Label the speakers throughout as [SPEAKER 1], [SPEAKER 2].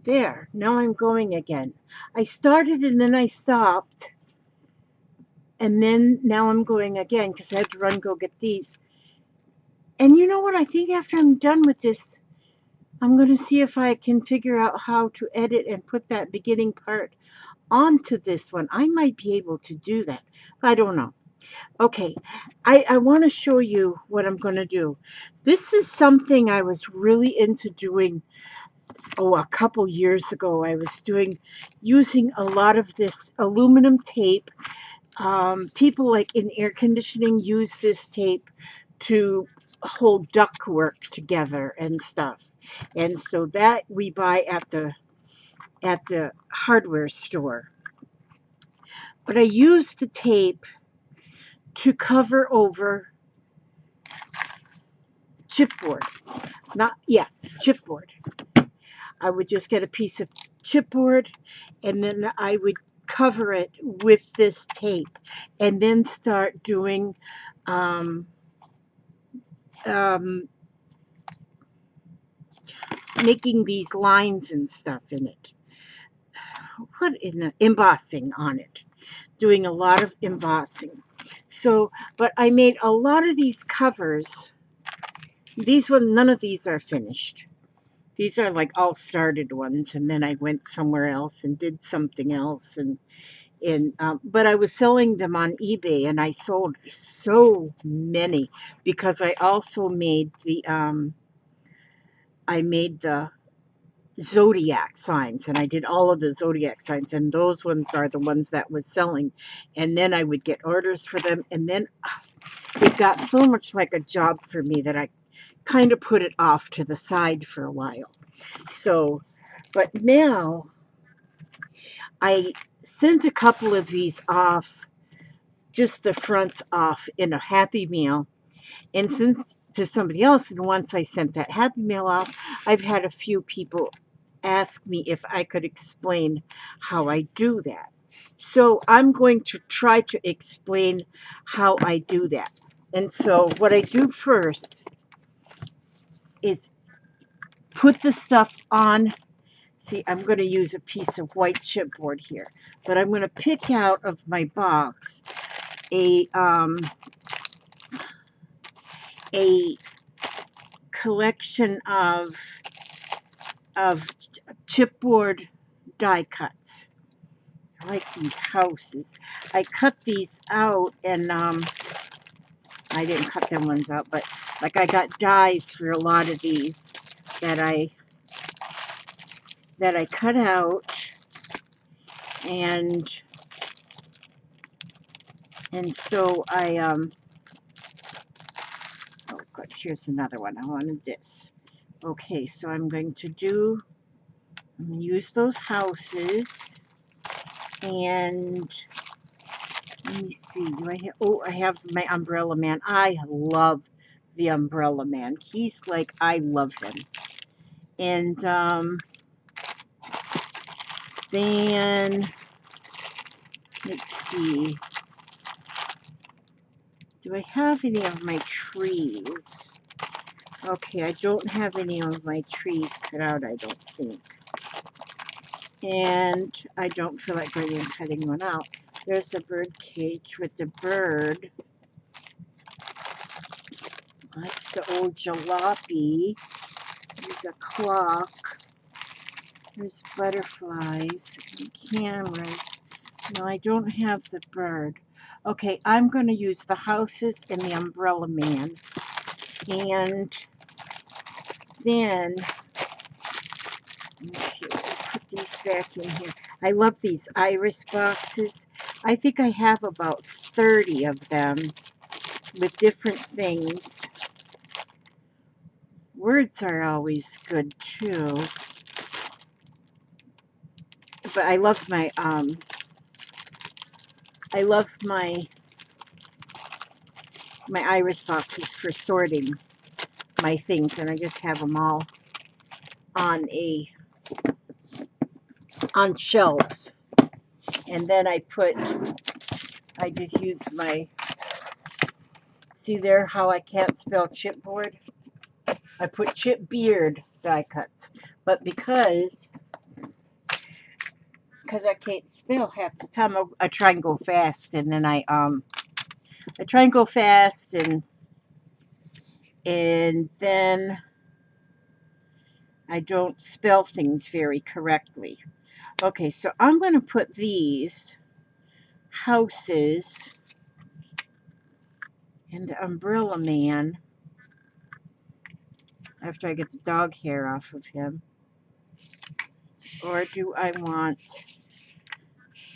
[SPEAKER 1] There, now I'm going again. I started and then I stopped, and then now I'm going again because I had to run go get these. And you know what? I think after I'm done with this, I'm going to see if I can figure out how to edit and put that beginning part onto this one. I might be able to do that. I don't know. Okay, I want to show you what I'm going to do. This is something I was really into doing, a couple years ago. I was using a lot of this aluminum tape. People like in air conditioning use this tape to hold ductwork together and stuff. And so that we buy at the hardware store. But I use the tape to cover over chipboard. Not yes, chipboard. I would just get a piece of chipboard and then I would cover it with this tape and then start doing um, um, making these lines and stuff in it. What in the embossing on it? Doing a lot of embossing. So, but I made a lot of these covers. These one, none of these are finished. These are like all started ones, and then I went somewhere else and did something else, but I was selling them on eBay, and I sold so many because I also made the zodiac signs, and I did all of the zodiac signs, and those ones are the ones that was selling. And then I would get orders for them, and then it got so much like a job for me that I kind of put it off to the side for a while. So, but now I sent a couple of these off, just the fronts off in a Happy Meal, and since to somebody else. And once I sent that Happy Meal off, I've had a few people ask me if I could explain how I do that. So I'm going to try to explain how I do that. And so what I do first is put the stuff on. See, I'm going to use a piece of white chipboard here, but I'm going to pick out of my box a collection of chipboard die cuts. I like these houses. I cut these out, and I didn't cut them ones out, but like I got dies for a lot of these that I cut out, and so oh good, here's another one. I wanted this. Okay, so I'm going to use those houses, and let me see. Do I have? Oh, I have my Umbrella Man. I love the Umbrella Man. He's like, I love him. And then let's see. Do I have any of my trees? Okay, I don't have any of my trees cut out, I don't think. And I don't feel like going and cutting one out. There's a bird cage with the bird. That's the old jalopy. There's a clock. There's butterflies and cameras. No, I don't have the bird. Okay, I'm going to use the houses and the Umbrella Man. And then, okay, put these back in here. I love these iris boxes. I think I have about 30 of them with different things. Words are always good too. But I love my iris boxes for sorting my things, and I just have them all on shelves. And then I just use my, see there how I can't spell chipboard? I put chip beard die cuts, but because because I can't spell half the time. I try and go fast, and then I try and go fast, and then I don't spell things very correctly. Okay, so I'm going to put these houses and the umbrella man after I get the dog hair off of him. Or do I want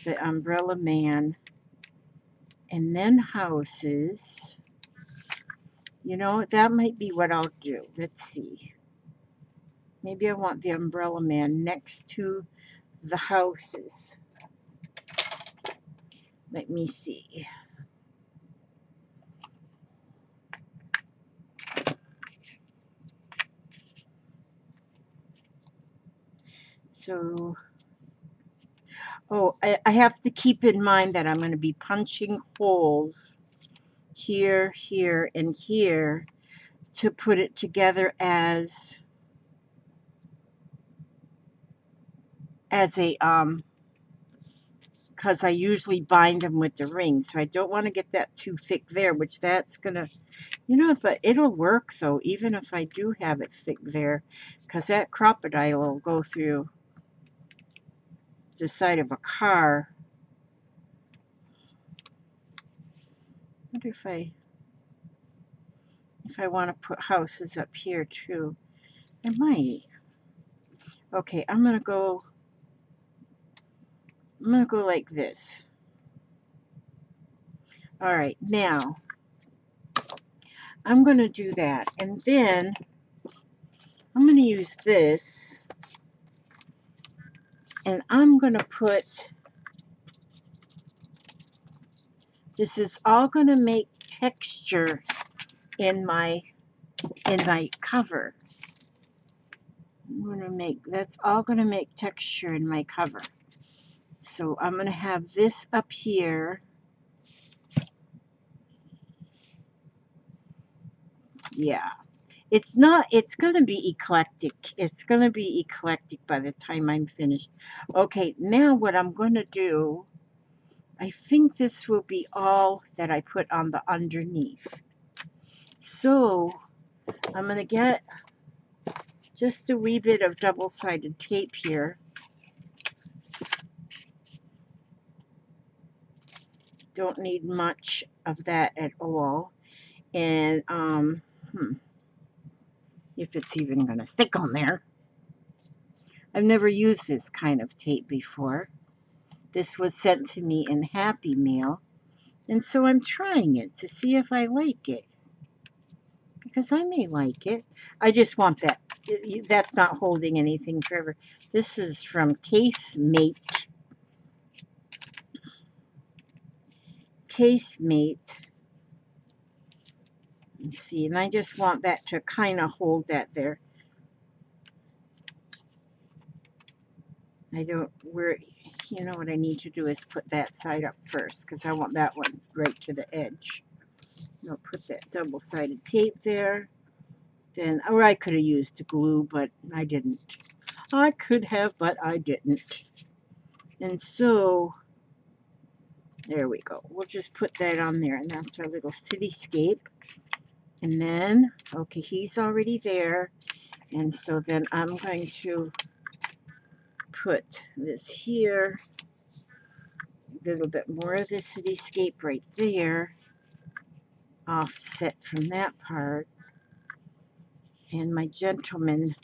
[SPEAKER 1] the umbrella man and then houses? You know, that might be what I'll do. Let's see. Maybe I want the umbrella man next to the houses. Let me see. So, oh, I have to keep in mind that I'm going to be punching holes here, here, and here to put it together as a because I usually bind them with the ring, so I don't want to get that too thick there, which that's gonna, you know, but it'll work though, even if I do have it thick there, because that crocodile will go through the side of a car. I wonder if I want to put houses up here too. I might. Okay, I'm gonna go like this. All right, now I'm gonna do that, and then I'm gonna use this, and I'm gonna put, this is all gonna make texture in my cover. I'm gonna make, that's all gonna make texture in my cover. So I'm gonna have this up here. Yeah. It's not, it's going to be eclectic. It's going to be eclectic by the time I'm finished. Okay, now what I'm going to do, I think this will be all that I put on the underneath. So I'm going to get just a wee bit of double-sided tape here. Don't need much of that at all. And if it's even going to stick on there. I've never used this kind of tape before. This was sent to me in Happy Mail, and so I'm trying it to see if I like it, because I may like it. I just want that. That's not holding anything forever. This is from Casemate. Let's see, and I just want that to kind of hold that there. I don't, you know what I need to do is put that side up first, because I want that one right to the edge. I'll put that double-sided tape there. Then, or I could have used glue, but I didn't. I could have, but I didn't. And so, there we go. We'll just put that on there, and that's our little cityscape. And then, okay, he's already there. And so then I'm going to put this here, a little bit more of the cityscape right there, offset from that part. And my gentleman,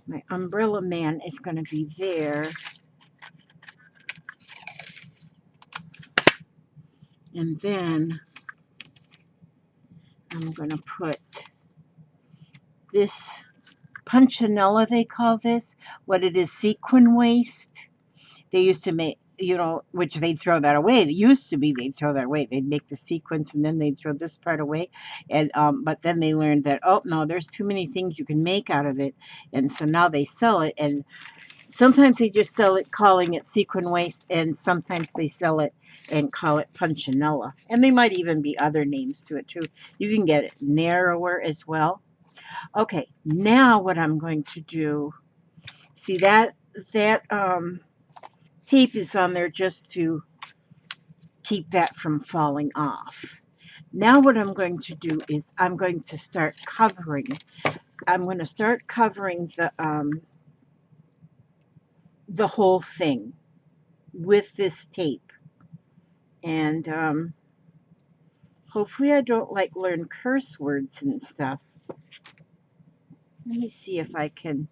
[SPEAKER 1] my umbrella man is going to be there. And then I'm going to put this punchinella, they call this. What it is, sequin waste. They used to make, you know, which they'd throw that away. It used to be they'd throw that away. They'd make the sequins and then they'd throw this part away. And but then they learned that, oh no, there's too many things you can make out of it. And so now they sell it, and sometimes they just sell it calling it sequin waste, and sometimes they sell it and call it punchinella. And they might even be other names to it too. You can get it narrower as well. Okay, now what I'm going to do, see that tape is on there just to keep that from falling off. Now what I'm going to do is I'm going to start covering. I'm going to start covering the whole thing with this tape. And hopefully I don't like learn curse words and stuff. Let me see if I can.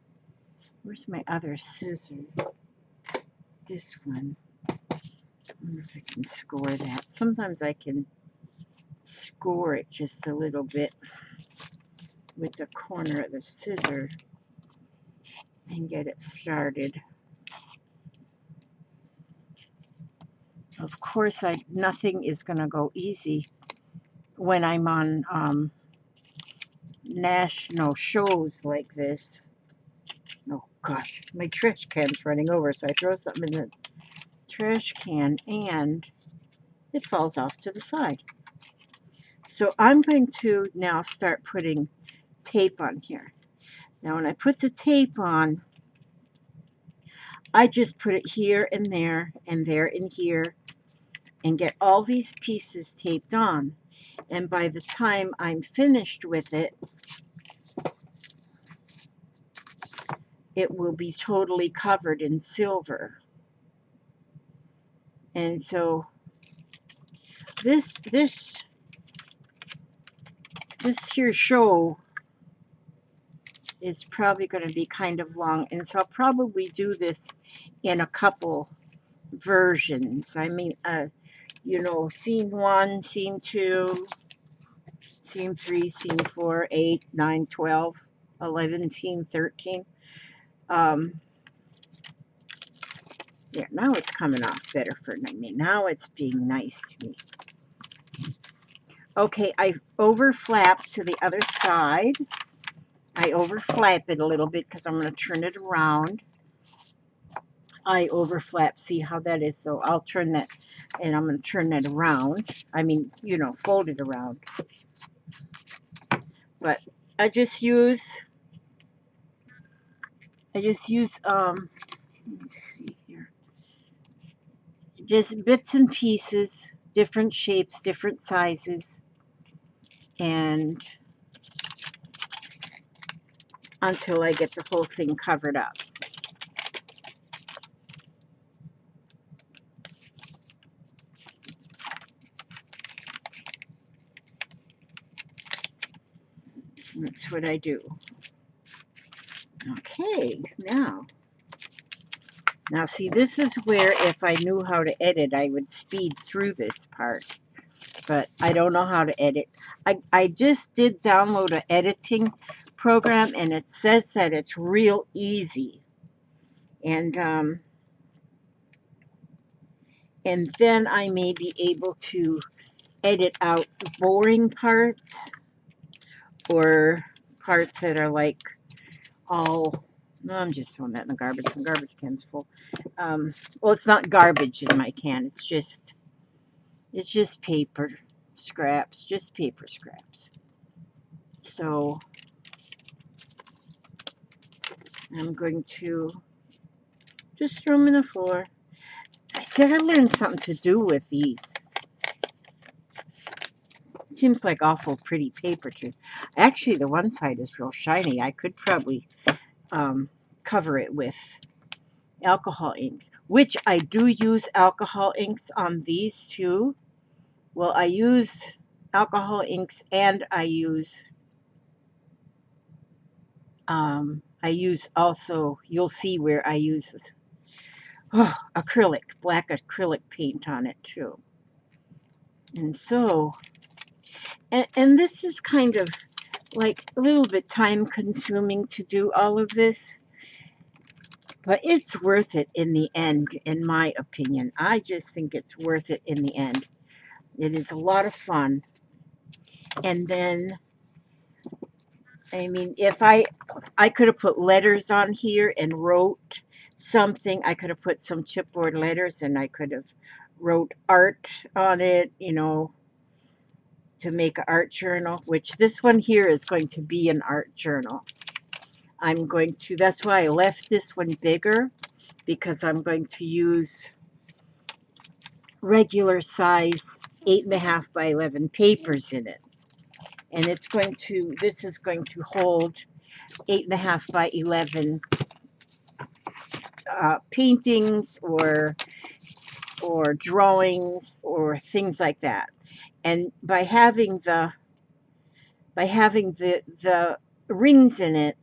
[SPEAKER 1] Where's my other scissor? This one. I wonder if I can score that. Sometimes I can score it just a little bit with the corner of the scissor and get it started. Of course, nothing is going to go easy when I'm on national shows like this. Oh gosh, my trash can's running over, so I throw something in the trash can and it falls off to the side. So I'm going to now start putting tape on here. Now when I put the tape on, I just put it here and there and here and get all these pieces taped on. And by the time I'm finished with it, it will be totally covered in silver. And so this here show is probably going to be kind of long, and so I'll probably do this in a couple versions. I mean, you know, scene 1, scene 2, scene 3, scene 4, 8, 9, 12, 11, scene 13. Yeah, now it's coming off better for me. Now it's being nice to me. Okay, I overflap to the other side. I overflap it a little bit because I'm going to turn it around. I overflap, see how that is? So I'll turn that, and I'm going to turn that around. I mean, you know, fold it around. But I just use, let me see here. Just bits and pieces, different shapes, different sizes, and until I get the whole thing covered up. That's what I do. Okay, now see, this is where if I knew how to edit, I would speed through this part. But I don't know how to edit. I just did download an editing program, and it says that it's real easy. And then I may be able to edit out the boring parts or parts that are like all, no, I'm just throwing that in the garbage. The garbage can's full. Well, it's not garbage in my can. It's just paper scraps, just paper scraps. So I'm going to just throw them in the floor. I said I learned something to do with these. Seems like awful pretty paper too. Actually, the one side is real shiny. I could probably cover it with alcohol inks, which I do use alcohol inks on these too. Well, I use alcohol inks, and I use also, you'll see where I use acrylic, black acrylic paint on it too. And so, and this is kind of like a little bit time consuming to do all of this, but it's worth it in the end, in my opinion. I just think it's worth it in the end. It is a lot of fun. And then, I mean, if I could have put letters on here and wrote something. I could have put some chipboard letters, and I could have wrote art on it, you know, to make an art journal, which this one here is going to be an art journal. I'm going to, that's why I left this one bigger, because I'm going to use regular size 8.5 by 11 papers in it. And this is going to hold 8.5 by 11 paintings or drawings or things like that. And by having the rings in it,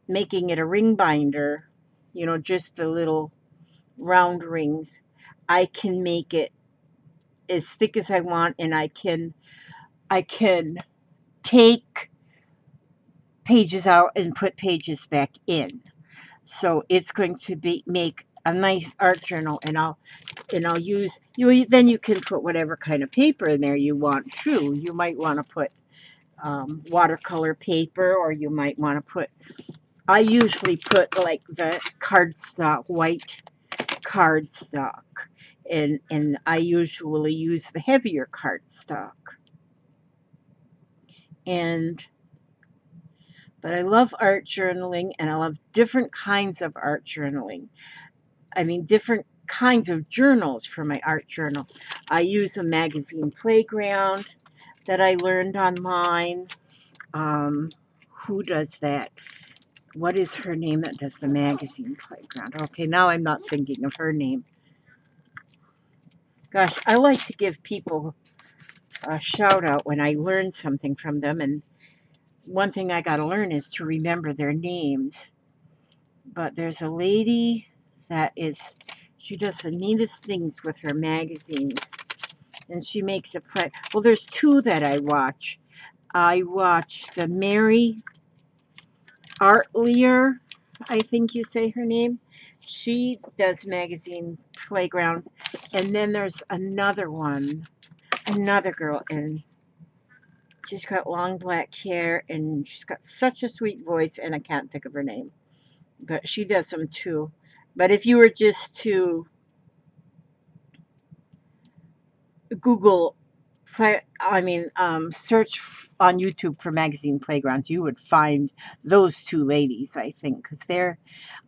[SPEAKER 1] making it a ring binder, just the little round rings, I can make it as thick as I want, and I can take pages out and put pages back in. So it's going to make a nice art journal, and I'll use then you can put whatever kind of paper in there you want too. You might want to put watercolor paper, or you might want to put, I usually put like the cardstock, white cardstock, and I usually use the heavier cardstock. But I love art journaling, and I love different kinds of art journaling. I mean, different kinds of journals for my art journal. I use a magazine playground that I learned online. Who does that? What is her name that does the magazine playground? Okay, now I'm not thinking of her name. Gosh, I like to give people a shout out when I learn something from them, and one thing I got to learn is to remember their names. But there's a lady she does the neatest things with her magazines, and she makes well, there's two that I watch. I watch the Mary Artlier, I think you say her name. She does magazine playgrounds, and then there's another girl, and she's got long black hair, and she's got such a sweet voice, and I can't think of her name. But she does them too. But if you were just to Google, search on YouTube for magazine playgrounds, you would find those two ladies, I think, because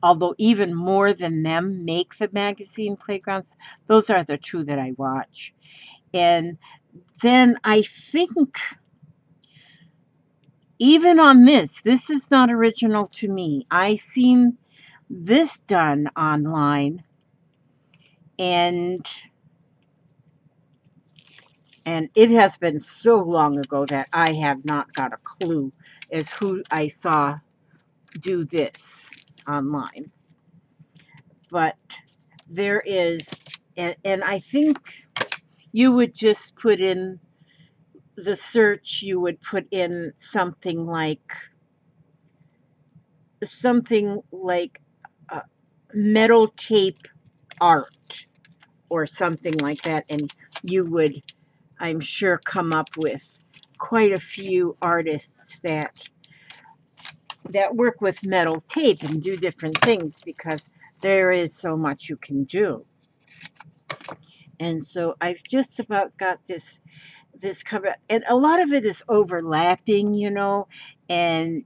[SPEAKER 1] although even more than them make the magazine playgrounds, those are the two that I watch. And then I think, even on this is not original to me. I seen this done online, and it has been so long ago that I have not got a clue as who I saw do this online. But there is, and I think you would just put in the search, you would put in something like metal tape art or something like that, and you would, I'm sure, come up with quite a few artists that work with metal tape and do different things, because there is so much you can do. And so I've just about got this cover, and a lot of it is overlapping, and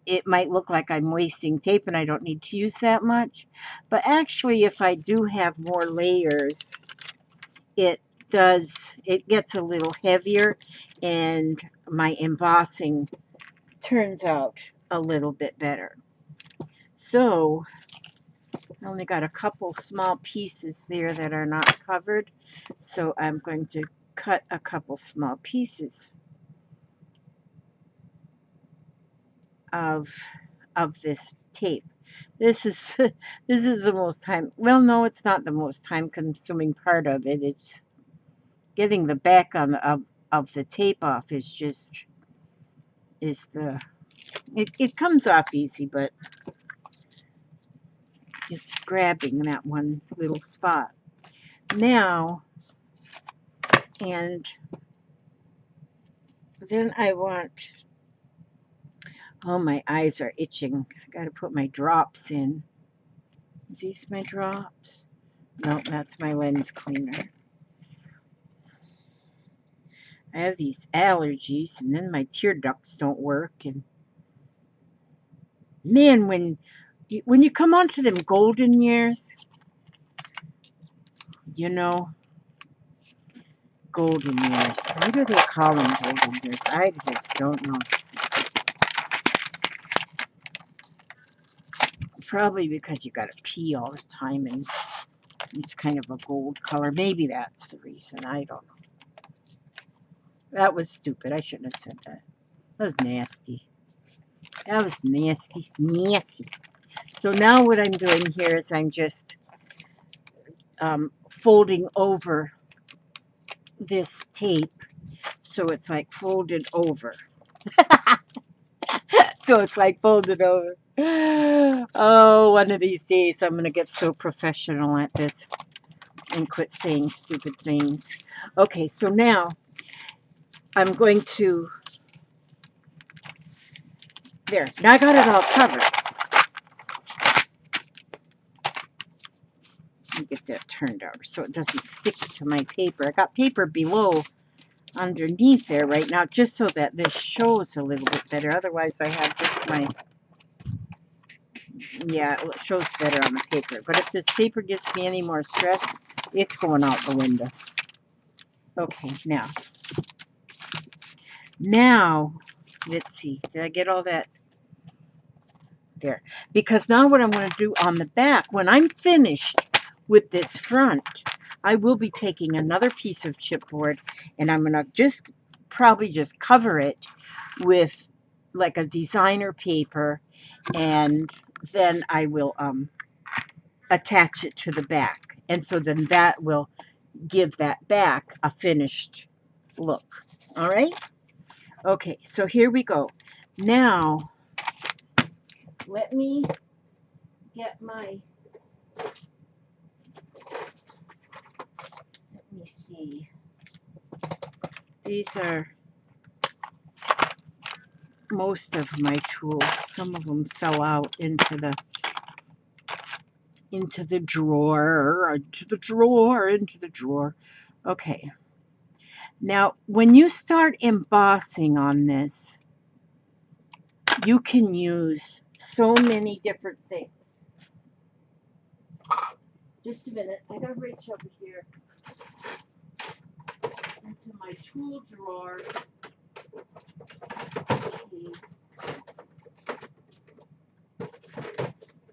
[SPEAKER 1] it might look like I'm wasting tape and I don't need to use that much. But actually, if I do have more layers, it gets a little heavier, and my embossing turns out a little bit better. So I only got a couple small pieces there that are not covered, so I'm going to cut a couple small pieces of this tape. This is this is the most time, well, no, it's not the most time consuming part of it. It's getting the back on of the tape off it comes off easy, but it's grabbing that one little spot. Now, and then I want, oh, my eyes are itching. I got to put my drops in. Is these my drops? No, that's my lens cleaner. I have these allergies, and then my tear ducts don't work. And man, when when you come onto them golden years, you know, golden years. Why do they call them golden years? I just don't know. Probably because you got to pee all the time and it's kind of a gold color. Maybe that's the reason. I don't know. That was stupid. I shouldn't have said that. That was nasty. That was nasty, nasty. So now what I'm doing here is I'm just folding over this tape so it's like folded over. So it's like folded over. Oh, one of these days I'm going to get so professional at this and quit saying stupid things. Okay, so now I'm going to, there, now I got it all covered. Let me get that turned over so it doesn't stick to my paper. I got paper below underneath there right now just so that this shows a little bit better. Otherwise I have just my, yeah, it shows better on the paper. But if this paper gives me any more stress, it's going out the window. Okay, now, let's see. Did I get all that? There. Because now what I'm going to do on the back, when I'm finished with this front, I will be taking another piece of chipboard and I'm going to probably just cover it with like a designer paper, and then I will attach it to the back. And so then that will give that back a finished look. All right? Okay, so here we go. Now, let me get my, let me see. These are most of my tools. Some of them fell out into the drawer, into the drawer. Okay. Now, when you start embossing on this, you can use so many different things. Just a minute. I gotta reach over here into my tool drawer. Okay.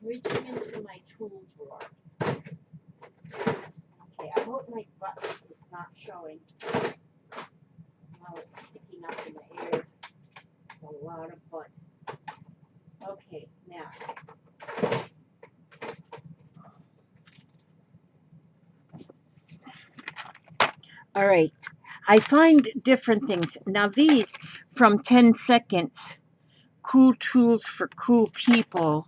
[SPEAKER 1] Reaching into my tool drawer. Okay, I hope my button is not showing. Now it's sticking up in the air. It's a lot of butt. Okay, now. All right. I find different things. Now these from 10 Seconds, Cool Tools for Cool People.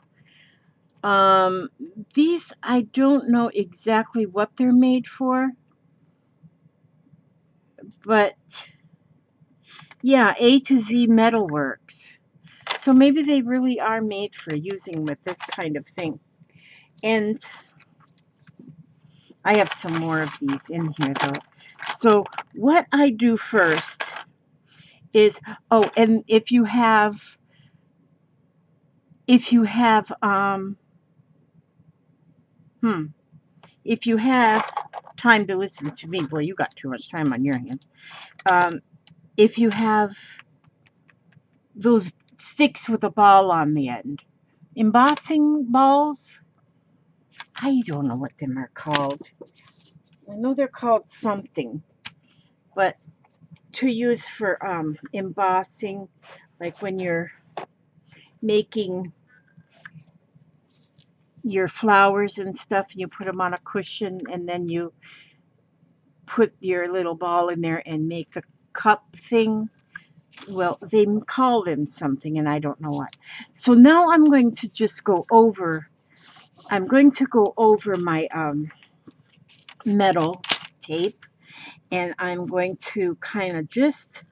[SPEAKER 1] These, I don't know exactly what they're made for. But, yeah, A to Z Metalworks. So maybe they really are made for using with this kind of thing. And I have some more of these in here, though. So what I do first is, oh, and if you have if you have time to listen to me, boy, you got too much time on your hands. If you have those sticks with a ball on the end, embossing balls, I don't know what them are called. I know they're called something, but to use for embossing, like when you're making your flowers and stuff and you put them on a cushion and then you put your little ball in there and make the cup thing. Well, they call them something and I don't know what. So now I'm going to just go over, my metal tape, and I'm going to kind of just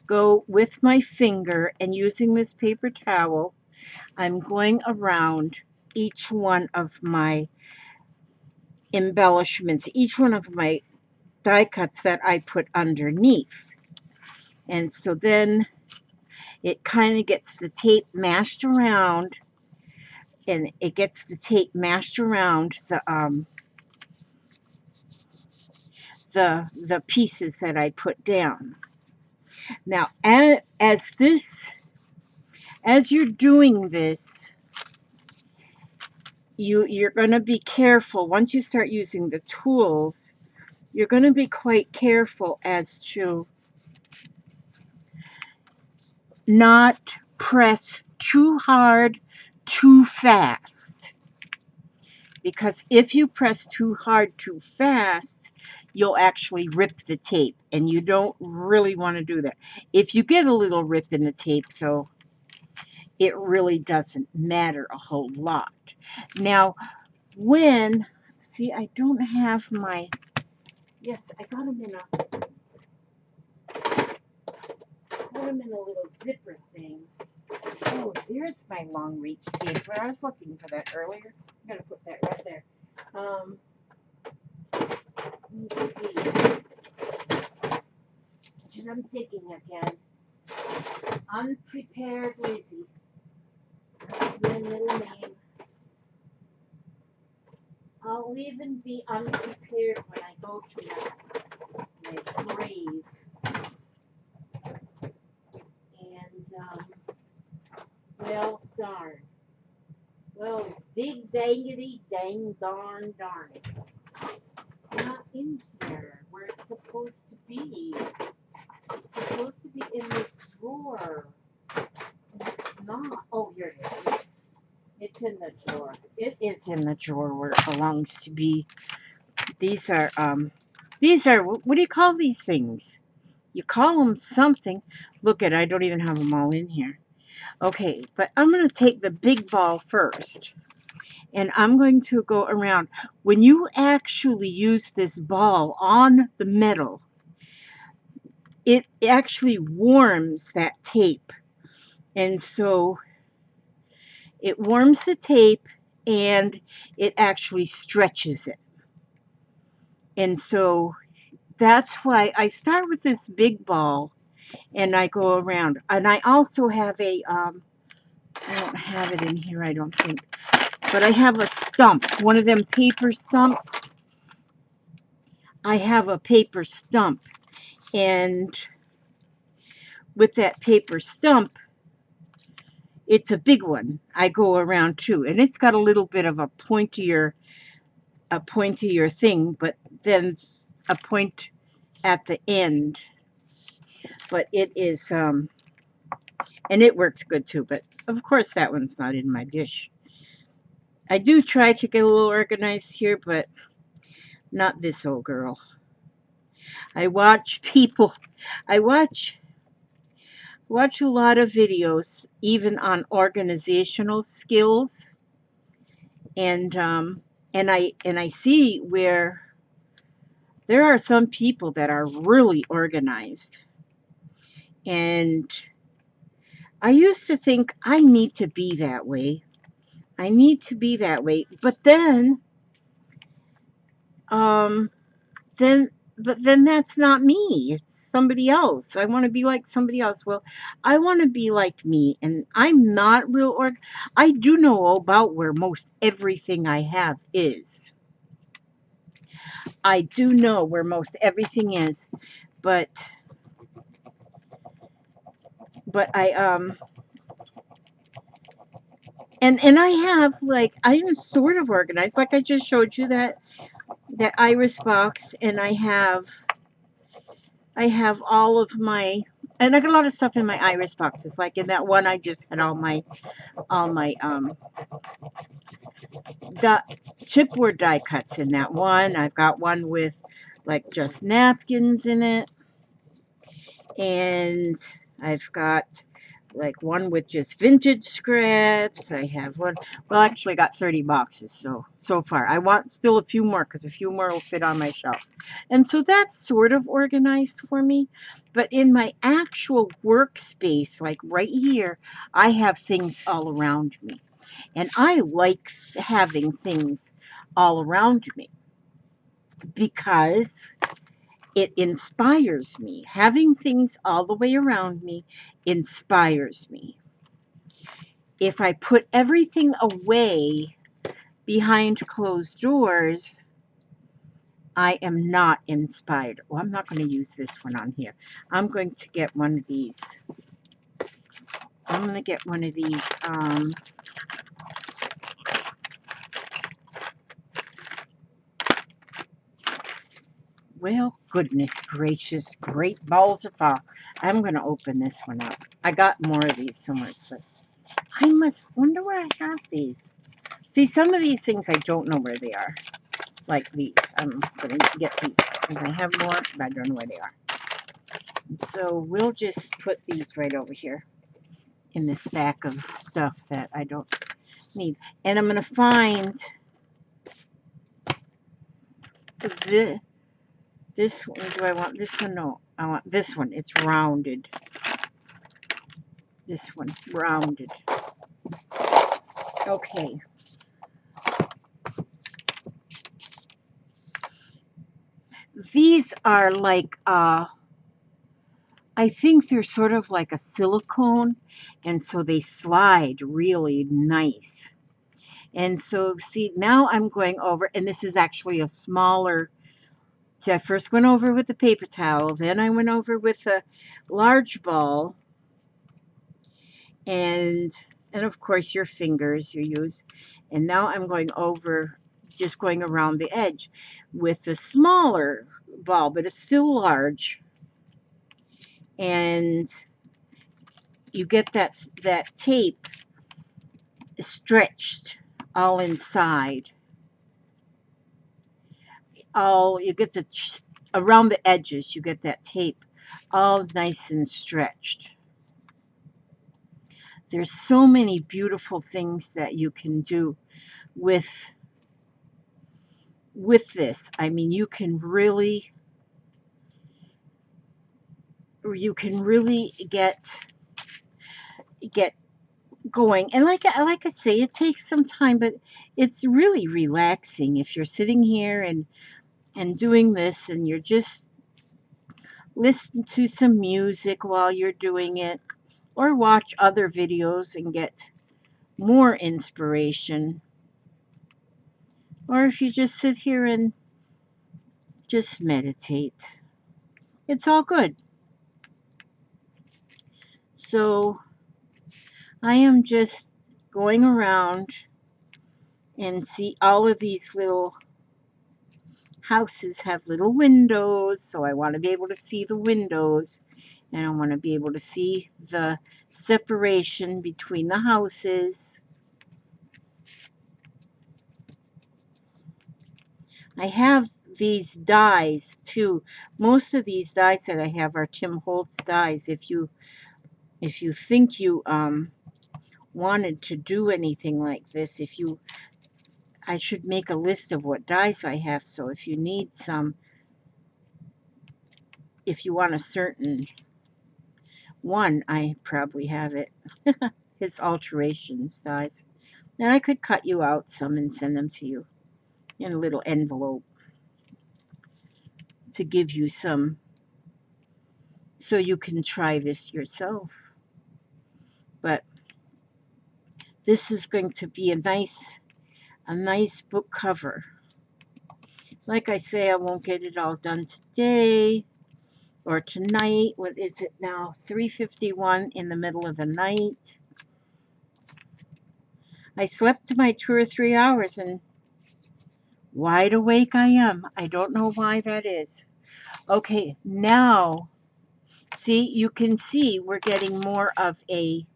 [SPEAKER 1] go with my finger, and using this paper towel, I'm going around each one of my embellishments, each one of my die cuts that I put underneath. And so then it kind of gets the tape mashed around and it gets the tape mashed around the pieces that I put down. Now, as you're doing this, you're going to be careful. Once you start using the tools, you're going to be quite careful as to not press too hard, too fast. Because if you press too hard, too fast, you'll actually rip the tape, and you don't really want to do that. If you get a little rip in the tape, though, it really doesn't matter a whole lot. Now, see, I don't have my, yes, I got them in a little zipper thing. Oh, there's my long reach stapler. I was looking for that earlier. I'm going to put that right there. Let me see. I'm digging again. Unprepared Lizzie. That's my middle name. I'll even be unprepared when I go to my grave. And, well, darn. Well, dig dangity dang darn darn it. It's not in here where it's supposed to be. It's supposed to be in this drawer. It's not. Oh, here it is. It's in the drawer. It is in the drawer where it belongs to be. These are, what do you call these things? You call them something. Look I don't even have them all in here. Okay, but I'm going to take the big ball first. And I'm going to go around. When you actually use this ball on the metal, it actually warms that tape. And so it warms the tape and it actually stretches it. And so that's why I start with this big ball and I go around. And I also have I don't have it in here, I don't think. But I have a stump, one of them paper stumps. I have a paper stump. And with that paper stump, it's a big one. I go around too. And it's got a little bit of a pointier thing, but then a point at the end. But it is, and it works good too. But of course, that one's not in my dish. I do try to get a little organized here, but not this old girl. I watch people, I watch a lot of videos, even on organizational skills, and I see where there are some people that are really organized, and I used to think I need to be that way. I need to be that way, but then that's not me. It's somebody else. I want to be like somebody else. Well, I want to be like me, and I'm not real I do know about where most everything I have is. I do know where most everything is, but I and I have, like, I am sort of organized. Like I just showed you that iris box, and I have all of my, and I got a lot of stuff in my iris boxes. Like in that one, I just had all my chipboard die cuts in that one. I've got one with like just napkins in it, and I've got like one with just vintage scraps. I have one, well, actually I got 30 boxes so far. I want still a few more because a few more will fit on my shelf. And so that's sort of organized for me. But in my actual workspace, like right here, I have things all around me. And I like having things all around me because it inspires me. Having things all the way around me inspires me. if I put everything away behind closed doors, I am not inspired. Well, I'm not going to use this one on here. I'm going to get one of these. I'm going to get one of these. Well, goodness gracious, great balls of fire. I'm going to open this one up. I got more of these somewhere, but I must wonder where I have these. See, some of these things I don't know where they are. Like these. I'm going to get these. And I have more, but I don't know where they are. So we'll just put these right over here in this stack of stuff that I don't need. And I'm going to find this one. Do I want this one? No, I want this one. It's rounded. This one, rounded. Okay. These are like, I think they're sort of like a silicone, and so they slide really nice. And so, see, now I'm going over, and this is actually a smaller. See, I first went over with the paper towel, then I went over with a large ball, and of course your fingers you use. And now I'm going over, just going around the edge with a smaller ball, but it's still large. And you get that tape stretched all inside. All you get around the edges, you get that tape all nice and stretched. There's so many beautiful things that you can do with this. I mean, you can really get going. And like I say, it takes some time, but it's really relaxing if you're sitting here and doing this, and you're just listen to some music while you're doing it, or watch other videos and get more inspiration. Or if you just sit here and just meditate, it's all good. So I am just going around and see all of these little houses have little windows, so I want to be able to see the windows, and I want to be able to see the separation between the houses. I have these dies too. Most of these dies that I have are Tim Holtz dies. If you think you wanted to do anything like this, I should make a list of what dies I have, so if you need some, if you want a certain one, I probably have it. It's alterations dies. And I could cut you out some and send them to you in a little envelope to give you some, so you can try this yourself. But this is going to be a nice book cover. Like I say, I won't get it all done today or tonight. What is it now? 3:51 in the middle of the night. I slept my 2 or 3 hours and wide awake I am. I don't know why that is. Okay, now, see, you can see we're getting more of a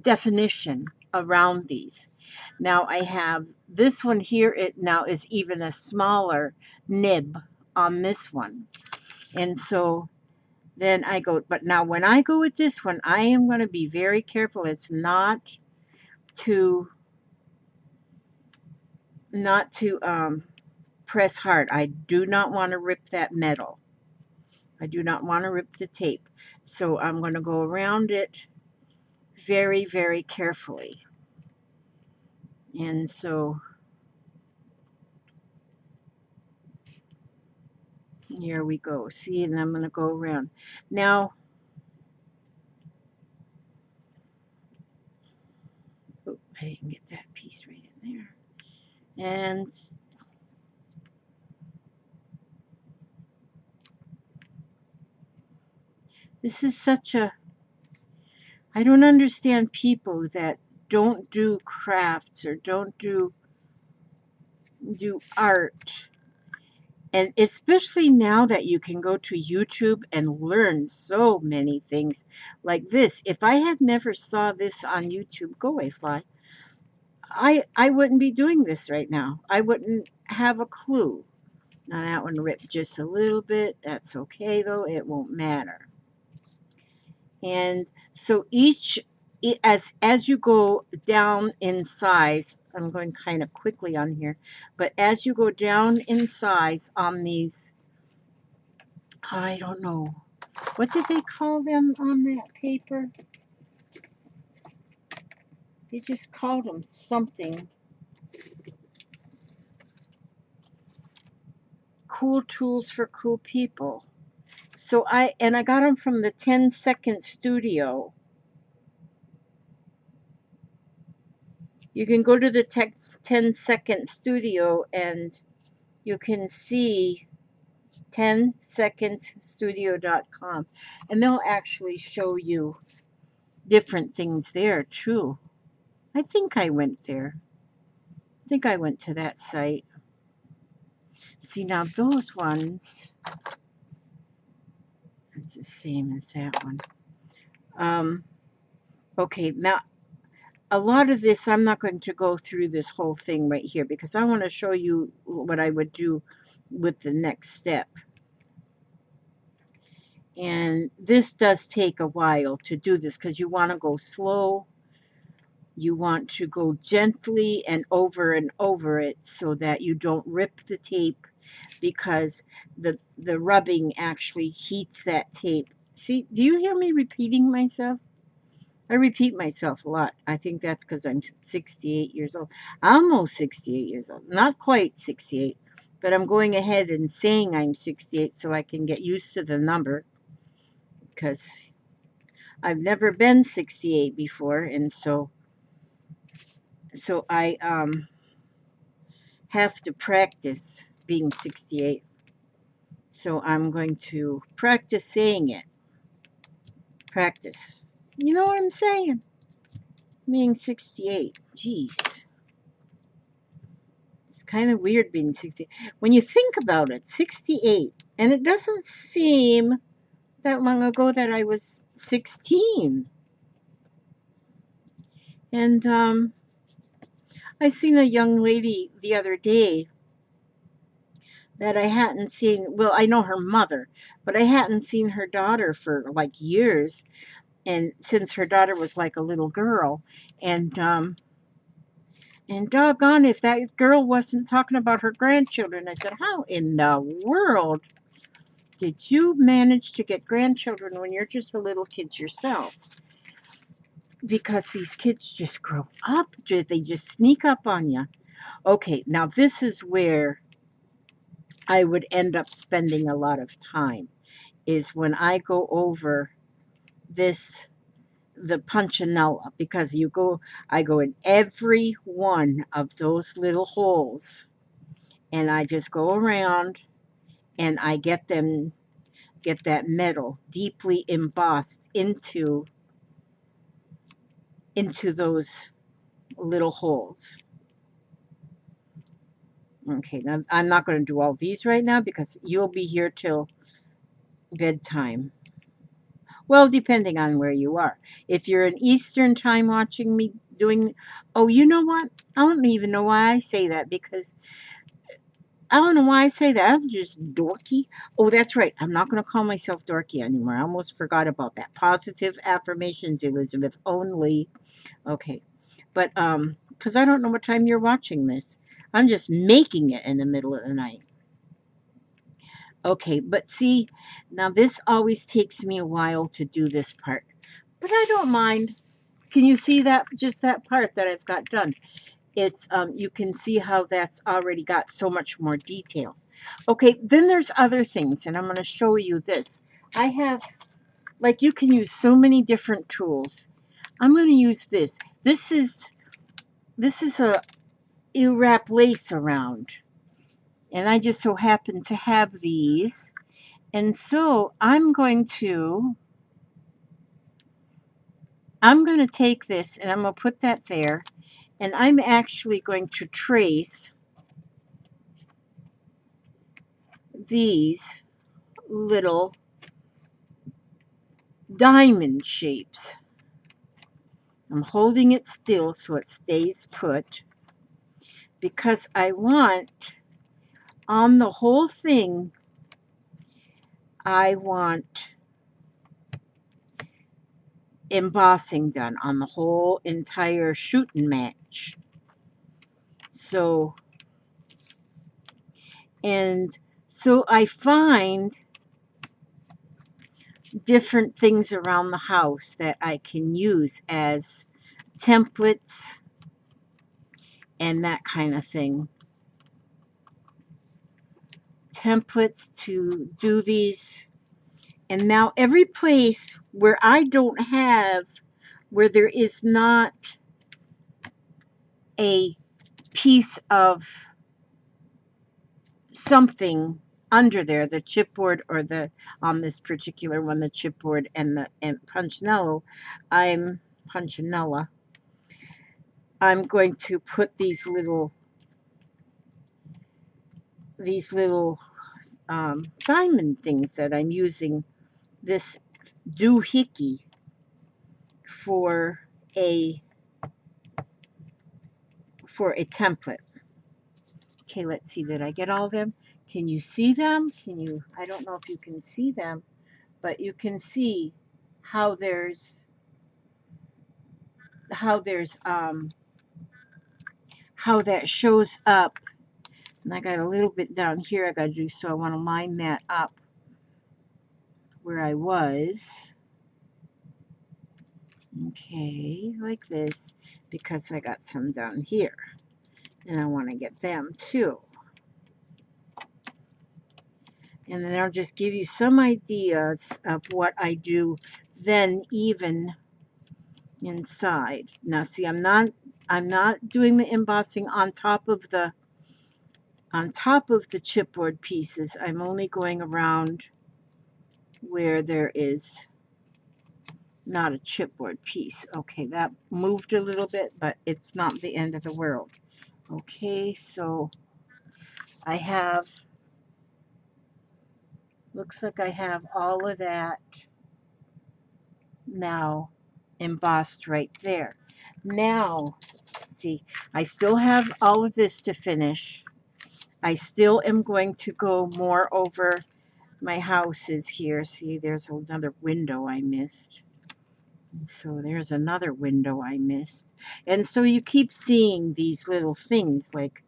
[SPEAKER 1] definition around these. Now I have this one here. It now is even a smaller nib on this one. And so then I go, but now when I go with this one, I am going to be very careful. It's not to press hard. I do not want to rip that metal. I do not want to rip the tape. So I'm going to go around it very, very carefully. And so here we go. See, and I'm going to go around. Now, I can get that piece right in there. And this is such a, I don't understand people that don't do crafts or don't do art. And especially now that you can go to YouTube and learn so many things like this. If I had never saw this on YouTube, go away, fly, I wouldn't be doing this right now. I wouldn't have a clue. Now that one ripped just a little bit. That's okay though. It won't matter. And so as you go down in size, I'm going kind of quickly on here, but as you go down in size on these, I don't know, what did they call them on that paper? They just called them something. Cool tools for cool people. So I got them from the 10-second studio. You can go to the 10-second studio and you can see 10secondsstudio.com, and they'll actually show you different things there too. I think I went there. I think I went to that site. See, now those ones, it's the same as that one. Okay, now a lot of this, I'm not going to go through this whole thing right here because I want to show you what I would do with the next step. And this does take a while to do this because you want to go slow. You want to go gently and over it so that you don't rip the tape, because the rubbing actually heats that tape. See, do you hear me repeating myself? I repeat myself a lot. I think that's because I'm 68 years old. Almost 68 years old. Not quite 68, but I'm going ahead and saying I'm 68 so I can get used to the number, because I've never been 68 before, and so I have to practice being 68. So I'm going to practice saying it. Practice. You know what I'm saying? Being 68. Jeez. It's kind of weird being 68. When you think about it, 68. And it doesn't seem that long ago that I was 16. And I seen a young lady the other day that I hadn't seen. Well, I know her mother, but I hadn't seen her daughter for like years. And since her daughter was like a little girl, and doggone if that girl wasn't talking about her grandchildren. I said, how in the world did you manage to get grandchildren when you're just a little kid yourself? Because these kids just grow up. They just sneak up on you. Okay, now this is where I would end up spending a lot of time, is when I go over this, the punchinella, because I go in every one of those little holes, and I just go around and I get that metal deeply embossed into those little holes. Okay, now I'm not going to do all these right now because you'll be here till bedtime. Well, depending on where you are. If you're in Eastern time watching me doing, oh, you know what? I don't even know why I say that, because I don't know why I say that. I'm just dorky. Oh, that's right. I'm not going to call myself dorky anymore. I almost forgot about that. Positive affirmations, Elizabeth, only. Okay. But, because I don't know what time you're watching this. I'm just making it in the middle of the night. Okay, but see, now this always takes me a while to do this part. But I don't mind. Can you see that? Just that part that I've got done. It's, you can see how that's already got so much more detail. Okay, then there's other things, and I'm going to show you this. I have, like, you can use so many different tools. I'm going to use this. This is this is a, you wrap lace around. And I just so happen to have these. And so I'm going to take this and I'm going to put that there. And I'm actually going to trace these little diamond shapes. I'm holding it still so it stays put because I want on the whole thing, I want embossing done on the whole entire shooting match. So, and so I find different things around the house that I can use as templates and that kind of thing. Templates to do these. And now every place where I don't have, where there is not a piece of something under there, the chipboard or the, on this particular one, the chipboard and the punchinello, punchinella, I'm going to put these little diamond things that I'm using this doohickey for a template. Okay, let's see, did I get all of them? Can you see them? Can you, I don't know if you can see them, but you can see how there's how that shows up. And I got a little bit down here I got to do, so I want to line that up where I was. Okay, like this, because I got some down here. And I want to get them too. And then I'll just give you some ideas of what I do then even inside. Now see, I'm not doing the embossing on top of the chipboard pieces. I'm only going around where there is not a chipboard piece. Okay, that moved a little bit, but it's not the end of the world. Okay, so I have, looks like I have all of that now embossed right there. Now, see, I still have all of this to finish. I still am going to go more over my houses here. See, there's another window I missed. So there's another window I missed. And so you keep seeing these little things like,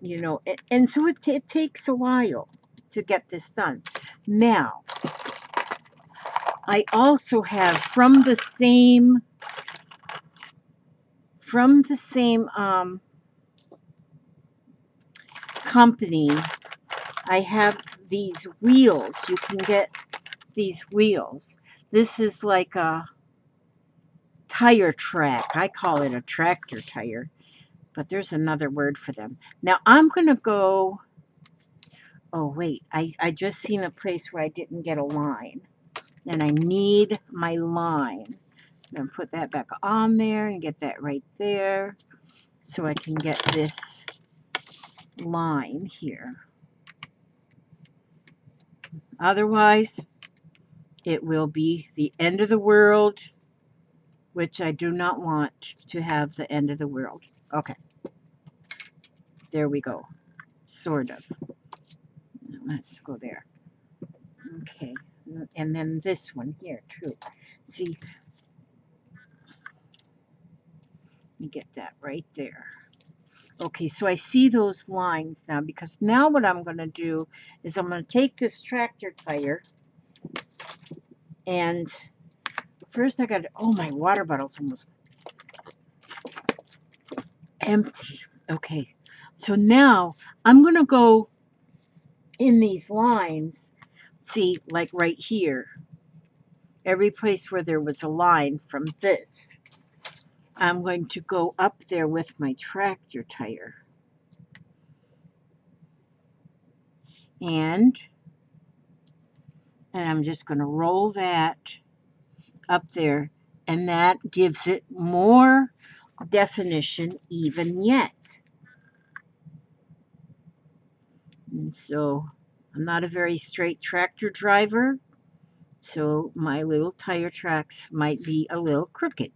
[SPEAKER 1] you know, and so it takes a while to get this done. Now, I also have from the same company, I have these wheels. You can get these wheels. This is like a tire track. I call it a tractor tire, but there's another word for them. Now I'm going to go, oh wait, I just seen a place where I didn't get a line, and I need my line. I'm going to put that back on there and get that right there so I can get this line here. Otherwise, it will be the end of the world, which I do not want to have the end of the world. Okay. There we go. Sort of. Let's go there. Okay. And then this one here, too. See, let me get that right there. Okay, so I see those lines now, because now what I'm going to do is I'm going to take this tractor tire, and first I got to, oh, my water bottle's almost empty. Okay, so now I'm going to go in these lines, see, like right here, every place where there was a line from this, I'm going to go up there with my tractor tire. And I'm just going to roll that up there, and that gives it more definition even yet. And so I'm not a very straight tractor driver, so my little tire tracks might be a little crooked.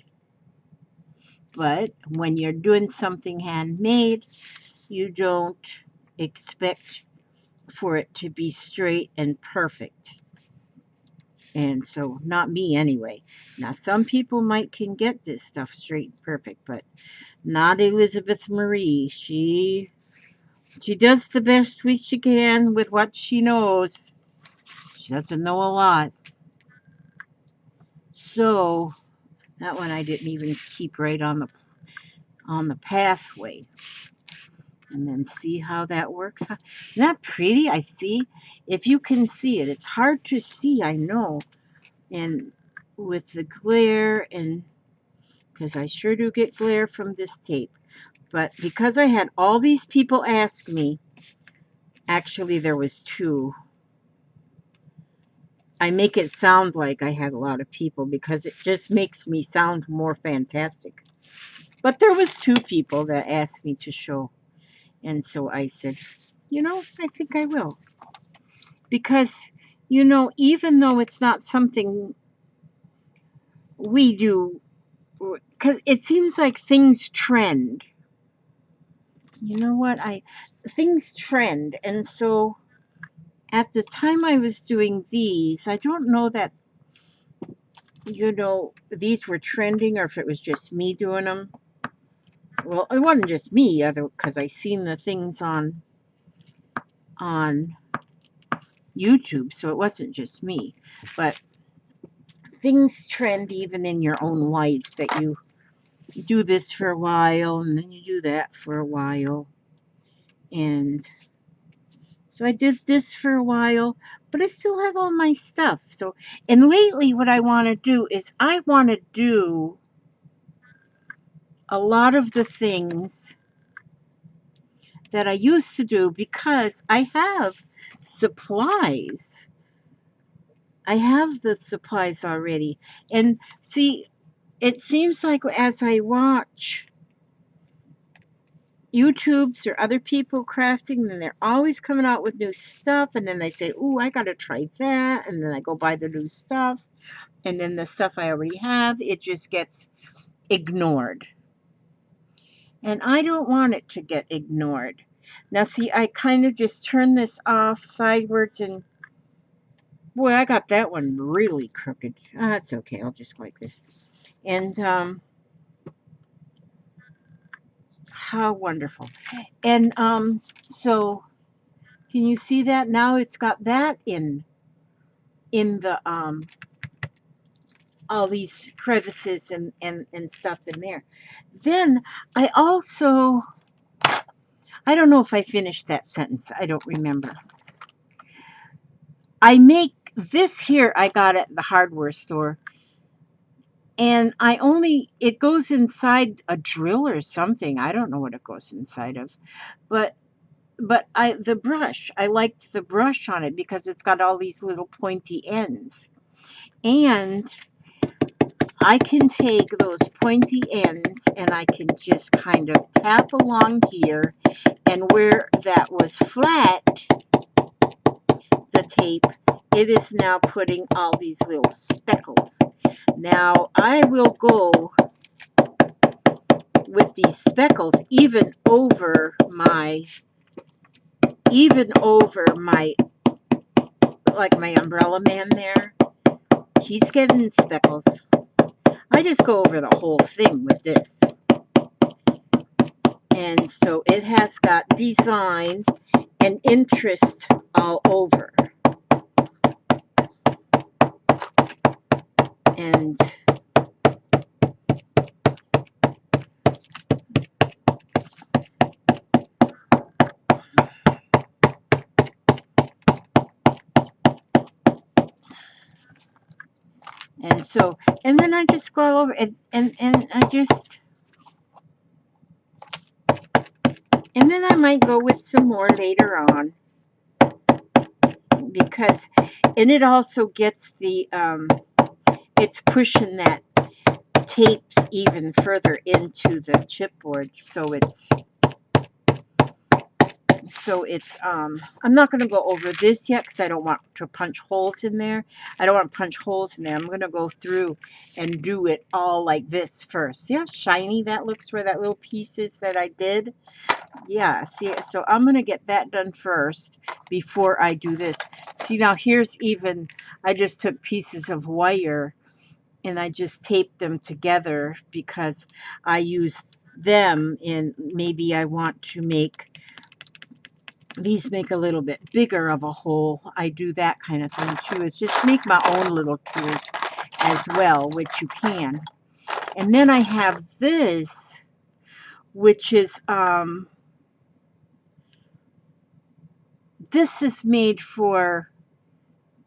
[SPEAKER 1] But when you're doing something handmade, you don't expect for it to be straight and perfect. And so, not me anyway. Now, some people can get this stuff straight and perfect, but not Elizabeth Marie. She does the best she can with what she knows. She doesn't know a lot. So, that one I didn't even keep right on the pathway. And then see how that works. Isn't that pretty? I see. If you can see it, it's hard to see, I know. And with the glare, and because I sure do get glare from this tape. But because I had all these people ask me, actually there was 2. I make it sound like I had a lot of people because it just makes me sound more fantastic. But there was 2 people that asked me to show. And so I said, I think I will. Because, even though it's not something we do, because it seems like things trend. You know what? Things trend. And so at the time I was doing these, I don't know that, these were trending or if it was just me doing them. Well, it wasn't just me, because I seen the things on YouTube, so it wasn't just me. But things trend even in your own lives, that you do this for a while and then you do that for a while. And so I did this for a while, but I still have all my stuff. So, and lately what I want to do is I want to do a lot of the things that I used to do because I have supplies. I have the supplies already. And see, it seems like as I watch YouTubes or other people crafting, then they're always coming out with new stuff. And then they say, "Ooh, I got to try that." And then I go buy the new stuff. And then the stuff I already have, it just gets ignored. And I don't want it to get ignored. Now, see, I kind of just turn this off sidewards, and boy, I got that one really crooked. That's okay. I'll just like this. And how wonderful. And so can you see that now? It's got that in the all these crevices and stuff in there. Then I also, I don't know if I finished that sentence. I don't remember. I make this here, I got at the hardware store. And it goes inside a drill or something. I don't know what it goes inside of. But the brush, I liked the brush on it because it's got all these little pointy ends. And I can take those pointy ends and I can just kind of tap along here, and where that was flat, the tape, it is now putting all these little speckles. Now I will go with these speckles even over my like my umbrella man there. He's getting speckles. I just go over the whole thing with this. And so it has got design and interest all over. And so, and then I just go over and I just And then I might go with some more later on, because, and it also gets the, it's pushing that tape even further into the chipboard, I'm not going to go over this yet because I don't want to punch holes in there. I don't want to punch holes in there. I'm going to go through and do it all like this first. See how shiny that looks where that little piece is that I did? Yeah, see, so I'm going to get that done first before I do this. See, now here's even, I just took pieces of wire and I just taped them together because I used them in, maybe I want to make these make a little bit bigger of a hole. I do that kind of thing too. It's just make my own little tools as well, which you can. And then I have this, which is, this is made for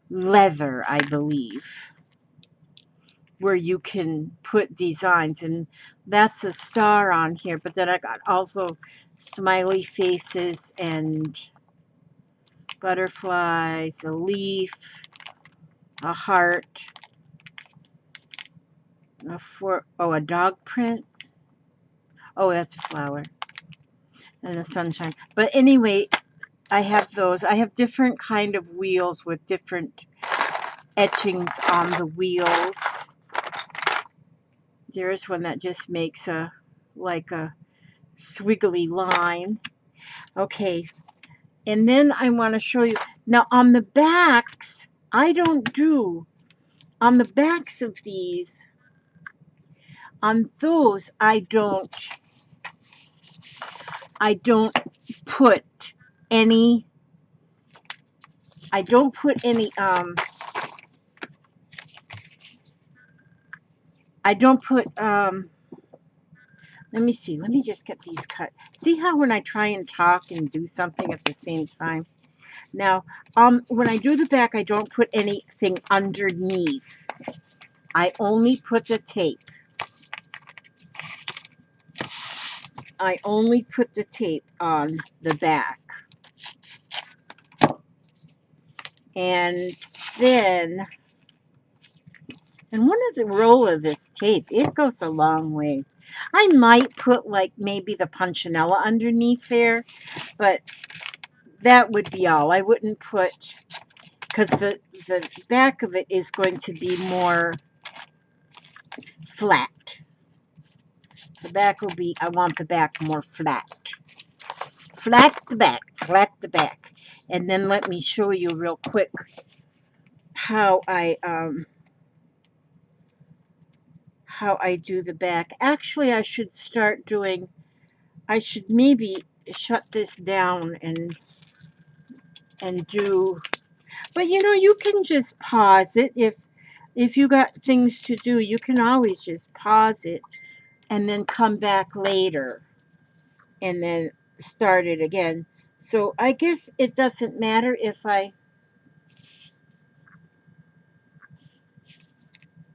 [SPEAKER 1] leather, I believe, where you can put designs, and that's a star on here, but then I got also smiley faces and butterflies, a leaf, a heart, a dog print. Oh, that's a flower, and the sunshine. But anyway, I have those. I have different kind of wheels with different etchings on the wheels. There's one that just makes like a squiggly line. Okay, and then I want to show you. Now on the backs, I don't do, on the backs of these, on those, I don't put any, I don't put any, I don't put, let me see, let me just get these cut. See how when I try and talk and do something at the same time? Now, when I do the back, I don't put anything underneath. I only put the tape. I only put the tape on the back. And then, and one of the roll of this tape, it goes a long way. I might put like maybe the punchinella underneath there, but that would be all. I wouldn't put, because the back of it is going to be more flat. The back will be, I want the back more flat. Flat the back, flat the back. And then let me show you real quick how I do the back. Actually, I should start doing, I should maybe shut this down and do, but you know, you can just pause it. If you got things to do, you can always just pause it and then come back later and then start it again. So I guess it doesn't matter if let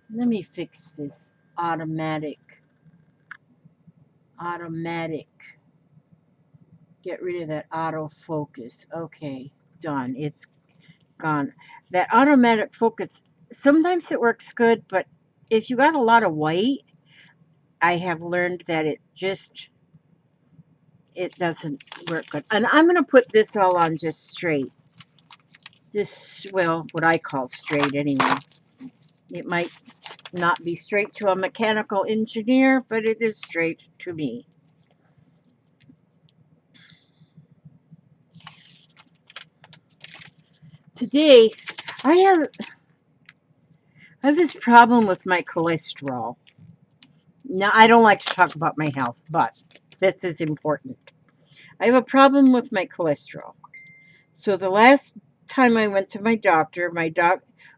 [SPEAKER 1] me fix this automatic, get rid of that autofocus. Okay, done. It's gone. That automatic focus, sometimes it works good, but if you got a lot of white, I have learned that it doesn't work good. And I'm going to put this all on just straight. This, well, what I call straight anyway. It might not be straight to a mechanical engineer, but it is straight to me. Today, I have this problem with my cholesterol. Now, I don't like to talk about my health, but this is important. I have a problem with my cholesterol. So the last time I went to my doctor,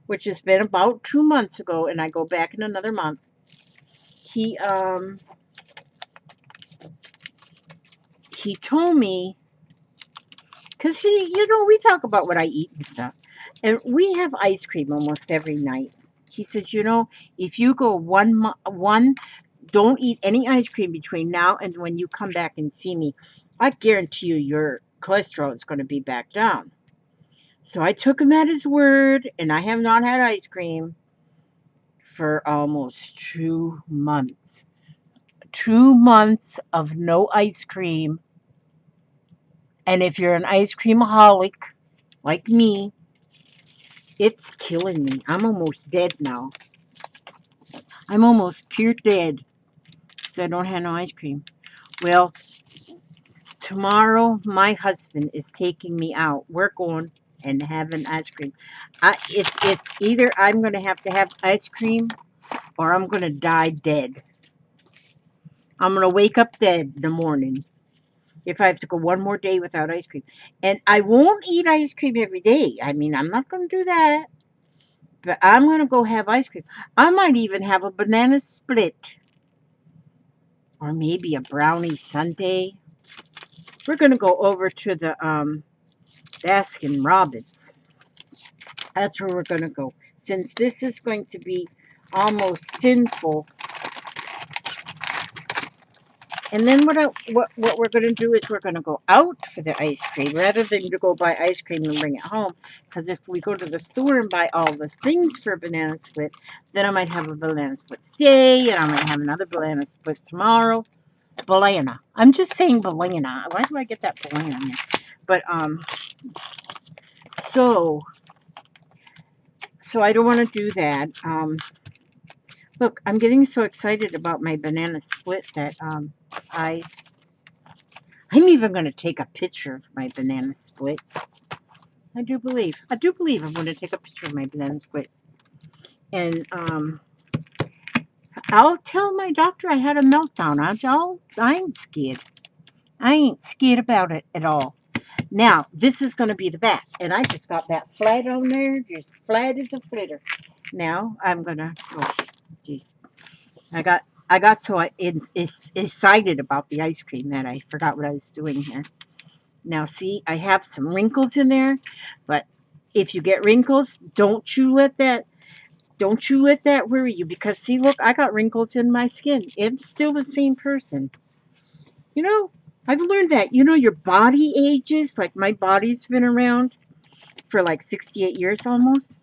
[SPEAKER 1] which has been about 2 months ago, and I go back in another month, he told me, because we talk about what I eat and stuff, and we have ice cream almost every night. He says, if you go one don't eat any ice cream between now and when you come back and see me. I guarantee you your cholesterol is going to be back down. So I took him at his word, and I have not had ice cream for almost 2 months. 2 months of no ice cream. And if you're an ice creamaholic like me, it's killing me. I'm almost dead now. I'm almost pure dead. So I don't have no ice cream. Well, tomorrow my husband is taking me out. We're going and having ice cream. It's either I'm going to have ice cream or I'm going to die dead. I'm going to wake up dead in the morning if I have to go one more day without ice cream. And I won't eat ice cream every day. I mean, I'm not going to do that. But I'm going to go have ice cream. I might even have a banana split. Or maybe a brownie sundae. We're going to go over to the Baskin Robbins. That's where we're going to go. Since this is going to be almost sinful. And then what we're going to do is we're going to go out for the ice cream rather than to go buy ice cream and bring it home. Because if we go to the store and buy all the things for a banana split, then I might have a banana split today and I might have another banana split tomorrow. Banana. I'm just saying banana. Why do I get that banana in there? But so I don't want to do that. Look, I'm getting so excited about my banana split that I'm even going to take a picture of my banana split. I do believe I'm going to take a picture of my banana split. And I'll tell my doctor I had a meltdown. I ain't scared. I ain't scared about it at all. Now, this is going to be the back. And I just got that flat on there. Just flat as a flitter. Now, I'm going to, oh, jeez. I got so excited about the ice cream that I forgot what I was doing here. Now, see, I have some wrinkles in there. But if you get wrinkles, don't you let that worry you. Because, see, look, I got wrinkles in my skin. I'm still the same person. You know, I've learned that, your body ages. Like my body's been around for like 68 years almost.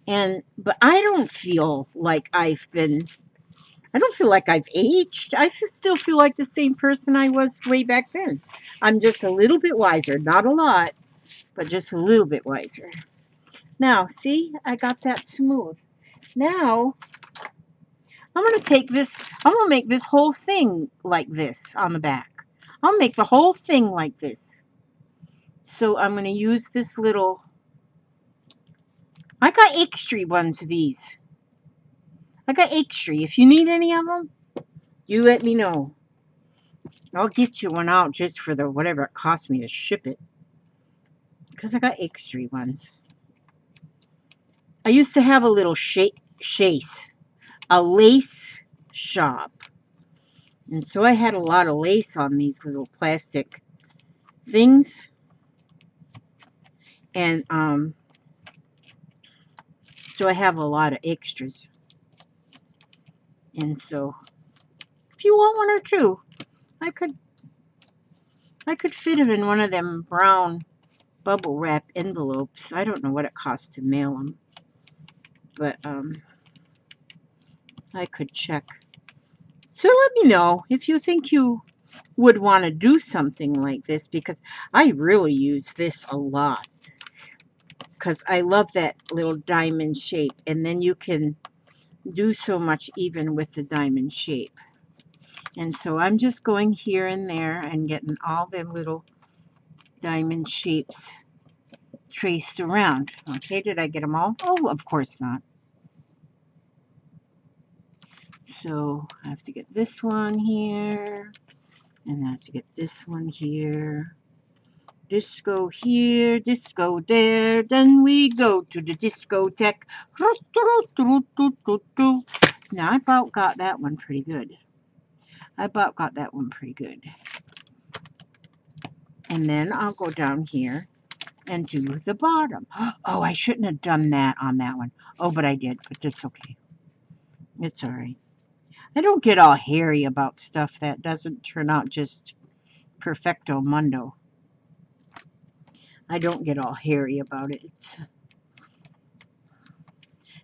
[SPEAKER 1] But I don't feel like I don't feel like I've aged. Still feel like the same person I was way back then. I'm just a little bit wiser. Not a lot, but just a little bit wiser. Now, see, I got that smooth. Now, I'm going to make this whole thing like this on the back. I'll make the whole thing like this. So I'm going to use this little, I got extra ones of these. I got extra. If you need any of them, you let me know. I'll get you one out just for the whatever it cost me to ship it. Because I got extra ones. I used to have a little a lace shop. And so I had a lot of lace on these little plastic things. And so I have a lot of extras. And so if you want one or two, I could fit them in one of them brown bubble wrap envelopes. I don't know what it costs to mail them. But I could check. So let me know if you think you would want to do something like this, because I really use this a lot. Because I love that little diamond shape. And then you can do so much even with the diamond shape. And so I'm just going here and there and getting all them little diamond shapes traced around. Okay, did I get them all? Oh, of course not. So I have to get this one here, and I have to get this one here. Disco here, disco there, then we go to the discotheque. Now I about got that one pretty good. And then I'll go down here and do the bottom. Oh, I shouldn't have done that on that one. Oh, but I did, but it's okay. It's all right. I don't get all hairy about stuff that doesn't turn out just perfecto mundo. I don't get all hairy about it. It's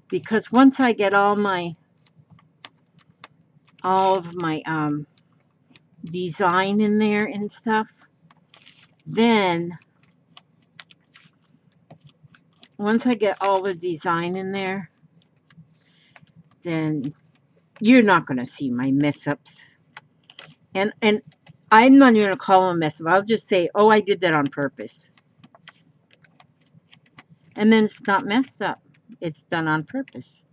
[SPEAKER 1] because once I get all of my design in there and stuff, then once I get all the design in there, then you're not going to see my mess ups. And I'm not even going to call them mess up. I'll just say, oh, I did that on purpose. And then it's not messed up. It's done on purpose.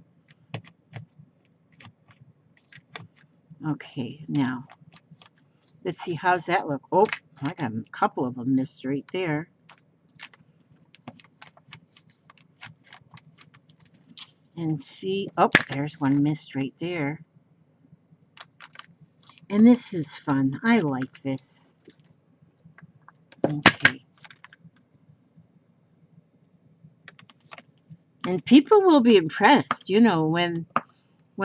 [SPEAKER 1] Okay, now let's see, how's that look? Oh, I got a couple of them missed right there. And see, oh, there's one missed right there. And this is fun. I like this. Okay. And people will be impressed. You know, when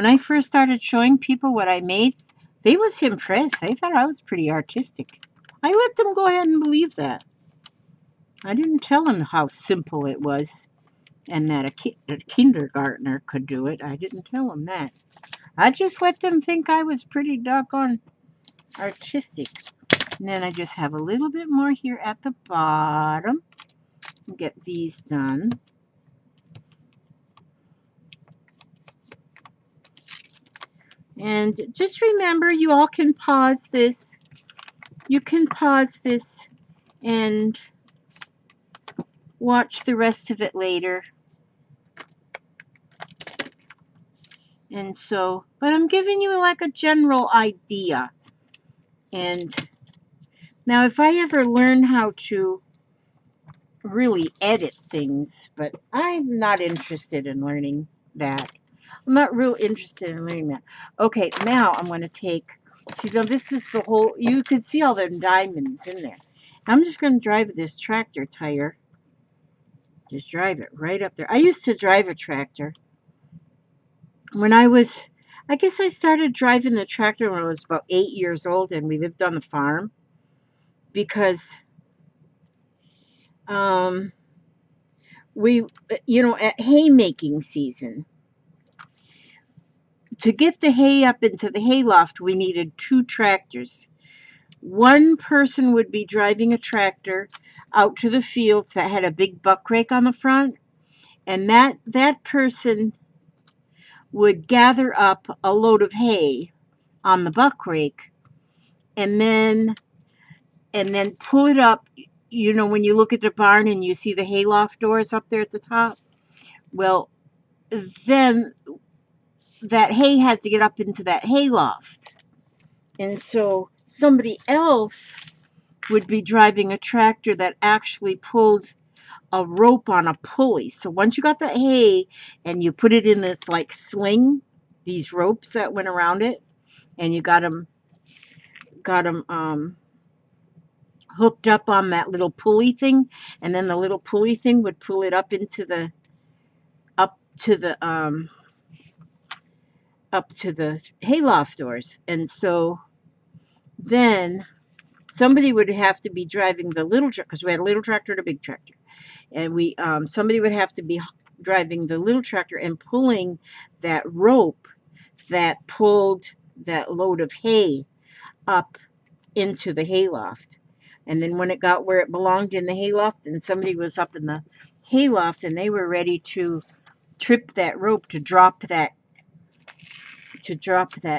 [SPEAKER 1] I first started showing people what I made, they was impressed. They thought I was pretty artistic. I let them go ahead and believe that. I didn't tell them how simple it was and that a kindergartner could do it. I didn't tell them that. I just let them think I was pretty doggone artistic. And then I just have a little bit more here at the bottom. Get these done. And just remember, you all can pause this. You can pause this and watch the rest of it later. And so, but I'm giving you like a general idea. And now if I ever learn how to really edit things, but I'm not interested in learning that. I'm not real interested in learning that. Okay, now I'm going to take, see, now this is the whole, you can see all the diamonds in there. I'm just going to drive this tractor tire. Just drive it right up there. I used to drive a tractor. When I guess I started driving the tractor when I was about 8 years old and we lived on the farm because we, you know, at haymaking season, to get the hay up into the hayloft, we needed 2 tractors. One person would be driving a tractor out to the fields that had a big buck rake on the front, and that person would gather up a load of hay on the buck rake and then pull it up. You know, when you look at the barn and you see the hayloft doors up there at the top, well, then that hay had to get up into that hayloft. And so somebody else would be driving a tractor that actually pulled a rope on a pulley. So once you got the hay and you put it in this like sling, these ropes that went around it, and you got them hooked up on that little pulley thing, and then the little pulley thing would pull it up into the up to the hayloft doors. And so then somebody would have to be driving the little tractor, because we had a little tractor and a big tractor, and we somebody would have to be driving the little tractor and pulling that rope that pulled that load of hay up into the hayloft. And then when it got where it belonged in the hayloft, and somebody was up in the hayloft and they were ready to trip that rope to drop that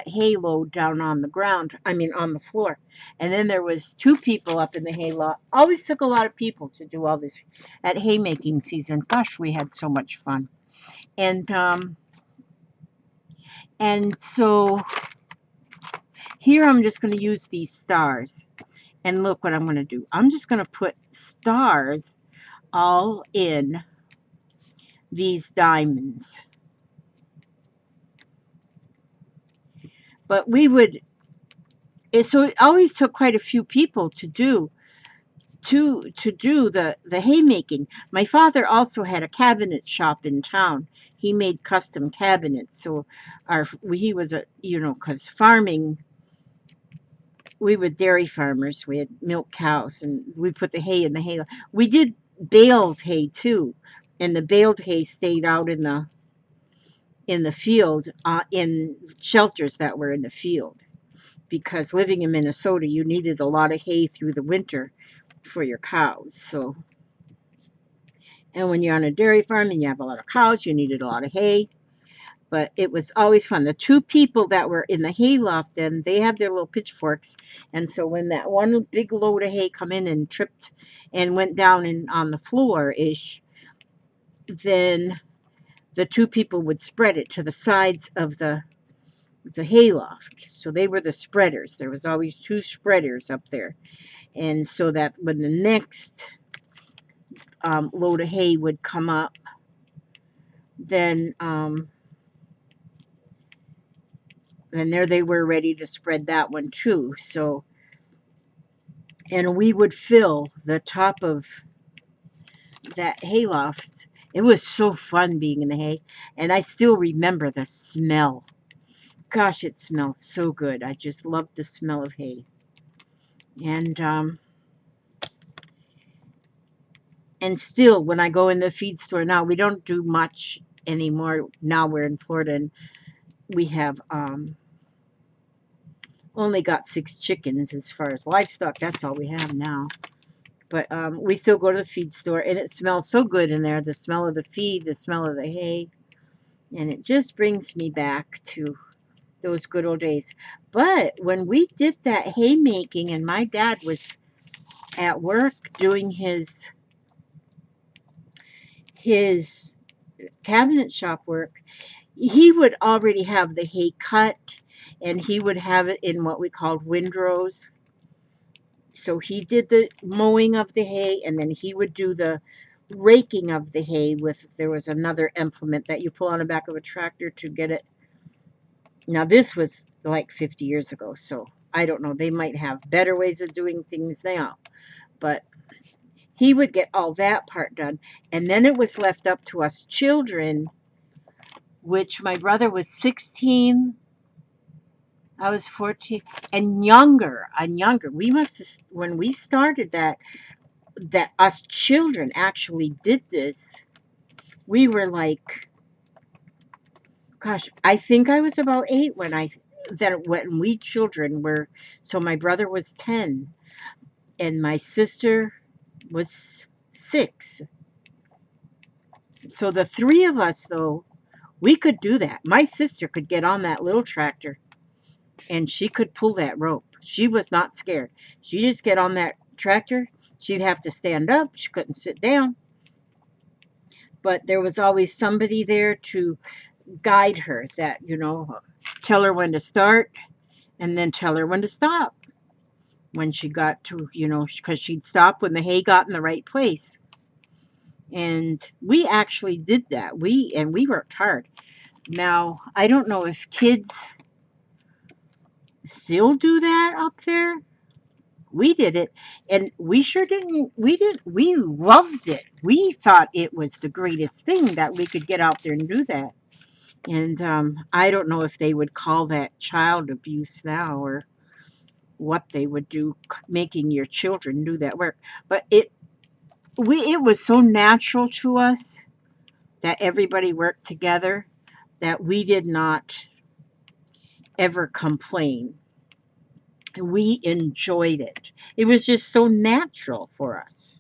[SPEAKER 1] hay load down on the ground, I mean on the floor. And then there was 2 people up in the hayloft. Always took a lot of people to do all this at haymaking season. Gosh, we had so much fun. And so here I'm just going to use these stars. And look what I'm going to do. I'm just going to put stars all in these diamonds. But so it always took quite a few people to do to do the haymaking. My father also had a cabinet shop in town. He made custom cabinets. So he was a, because farming, we were dairy farmers. We had milk cows, and we put the hay in the hay. We did baled hay too, and the baled hay stayed out in the field, in shelters that were in the field. Because living in Minnesota, you needed a lot of hay through the winter for your cows. So, and when you're on a dairy farm and you have a lot of cows, you needed a lot of hay. But it was always fun. The two people that were in the hay loft then, they had their little pitchforks. And so when that one big load of hay come in and tripped and went down on the floor-ish, then the two people would spread it to the sides of the hayloft. So they were the spreaders. There was always two spreaders up there. And so that when the next load of hay would come up, then and there they were ready to spread that one too. So, and we would fill the top of that hayloft. It was so fun being in the hay, and I still remember the smell. Gosh, it smelled so good. I just loved the smell of hay. And still, when I go in the feed store now, we don't do much anymore. Now we're in Florida, and we have only got 6 chickens as far as livestock. That's all we have now. But we still go to the feed store, and it smells so good in there. The smell of the feed, the smell of the hay, and it just brings me back to those good old days. But when we did that haymaking, and my dad was at work doing his cabinet shop work, he would already have the hay cut, and he would have it in what we called windrows. So he did the mowing of the hay, and then he would do the raking of the hay with, there was another implement that you pull on the back of a tractor to get it. Now this was like 50 years ago, so I don't know. They might have better ways of doing things now. But he would get all that part done. And then it was left up to us children, which my brother was 16, I was 14, and younger. We must have, when we started that us children actually did this, we were like, gosh, I think I was about 8 when we children were. So my brother was 10, and my sister was 6. So the 3 of us, though, we could do that. My sister could get on that little tractor, and she could pull that rope. She was not scared. She just get on that tractor. She'd have to stand up. She couldn't sit down. But there was always somebody there to guide her, that, tell her when to start and then tell her when to stop. When she got to, because she'd stop when the hay got in the right place. And we actually did that. We worked hard. Now, I don't know if kids still do that up there. We did it, and we sure didn't. We loved it. We thought it was the greatest thing that we could get out there and do that. And I don't know if they would call that child abuse now, or what they would do, making your children do that work. But it was so natural to us that everybody worked together, that we did not ever complain. We enjoyed it. It was just so natural for us.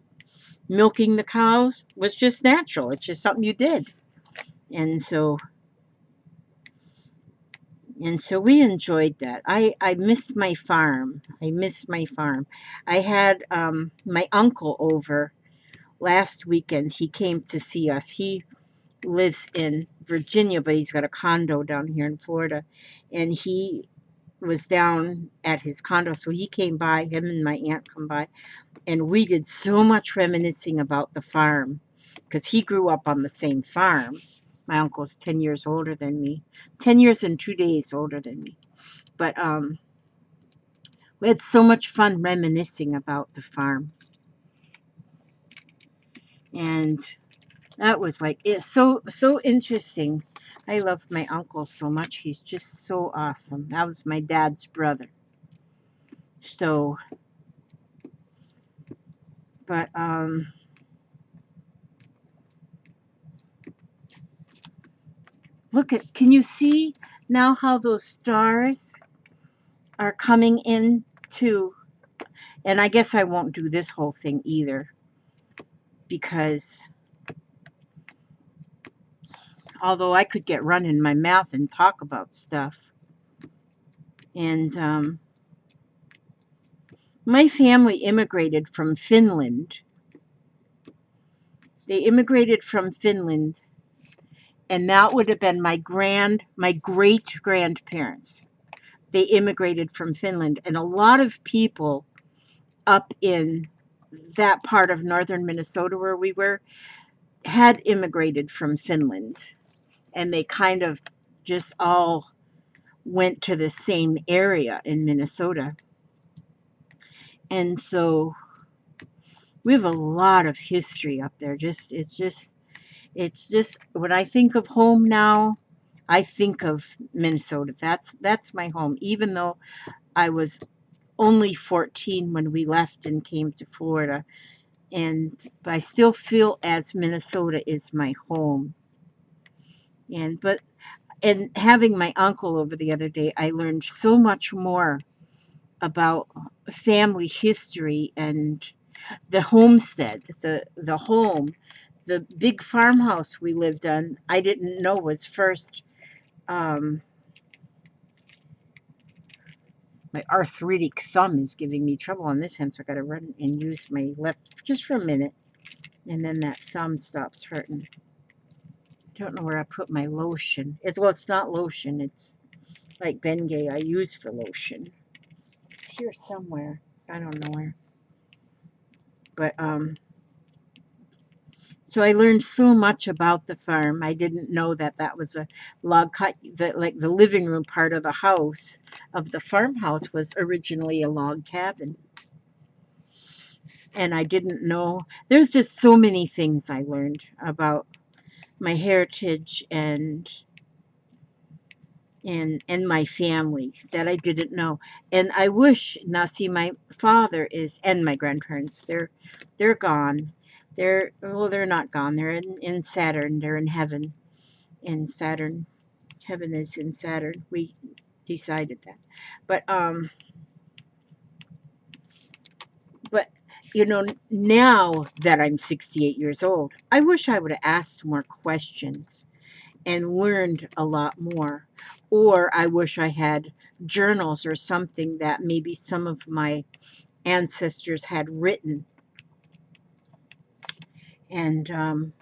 [SPEAKER 1] Milking the cows was just natural. It's just something you did. And so we enjoyed that. I miss my farm. I had my uncle over last weekend. He came to see us. He lives in Virginia, but he's got a condo down here in Florida. And he was down at his condo, so he came by. Him and my aunt come by, and we did so much reminiscing about the farm, because he grew up on the same farm. My uncle's 10 years older than me, 10 years and 2 days older than me. But we had so much fun reminiscing about the farm. And that was like, it's so interesting. I love my uncle so much. He's just so awesome. That was my dad's brother. So, but look at, can you see now how those stars are coming in to, and I guess I won't do this whole thing either because although I could get running my mouth and talk about stuff. And my family immigrated from Finland. They immigrated from Finland, and that would have been my great grandparents. They immigrated from Finland, and a lot of people up in that part of northern Minnesota where we were had immigrated from Finland, and they kind of just all went to the same area in Minnesota. And so we have a lot of history up there. It's just when I think of home now, I think of Minnesota. That's my home. Even though I was only 14 when we left and came to Florida, and but I still feel as Minnesota is my home. And having my uncle over the other day, I learned so much more about family history and the homestead, the home, the big farmhouse we lived on. I didn't know was first. Um, my arthritic thumb is giving me trouble on this hand, so I got to run and use my left just for a minute, and then that thumb stops hurting. Don't know where I put my lotion. It's not lotion. It's like Bengay I use for lotion. It's here somewhere. I don't know where. But so I learned so much about the farm. I didn't know that that was a log cut. Like the living room part of the house of the farmhouse was originally a log cabin. And I didn't know. There's just so many things I learned about my heritage and my family that I didn't know. And I wish now see my father is and my grandparents, they're gone. They're not gone. They're in Saturn. They're in heaven. In Saturn. Heaven is in Saturn. We decided that. But you know, now that I'm 68 years old, I wish I would have asked more questions and learned a lot more. Or I wish I had journals or something that maybe some of my ancestors had written. And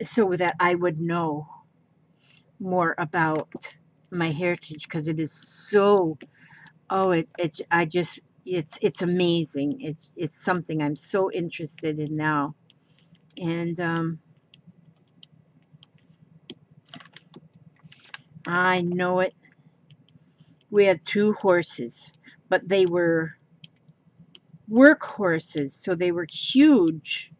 [SPEAKER 1] so that I would know more about my heritage because it is so, oh, it's, I just, it's amazing. It's something I'm so interested in now. And I know it. We had two horses, but they were work horses, so they were huge.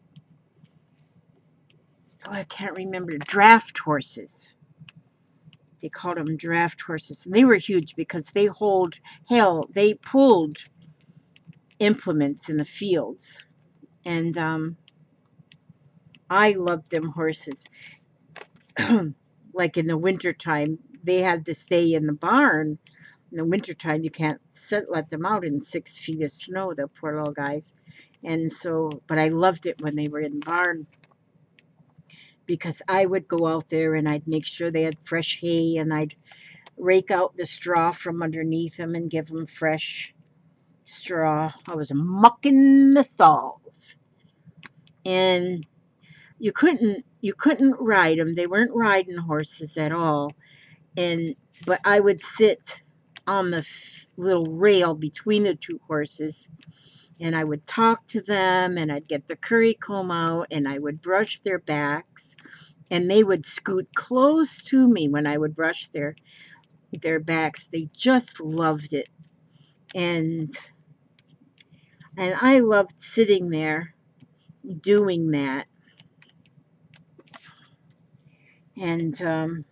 [SPEAKER 1] Oh, I can't remember. Draft horses. They called them draft horses. And they were huge because they pulled implements in the fields. And I loved them horses. Like in the wintertime, they had to stay in the barn. In the wintertime, you can't let them out in 6 feet of snow, the poor little guys. And so, but I loved it when they were in the barn because I would go out there and I'd make sure they had fresh hay and I'd rake out the straw from underneath them and give them fresh straw. I was mucking the stalls. And you couldn't ride them. They weren't riding horses at all. And but I would sit on the little rail between the two horses and I would talk to them and I'd get the curry comb out and I would brush their backs and they would scoot close to me when I would brush their backs. They just loved it. And I loved sitting there doing that. And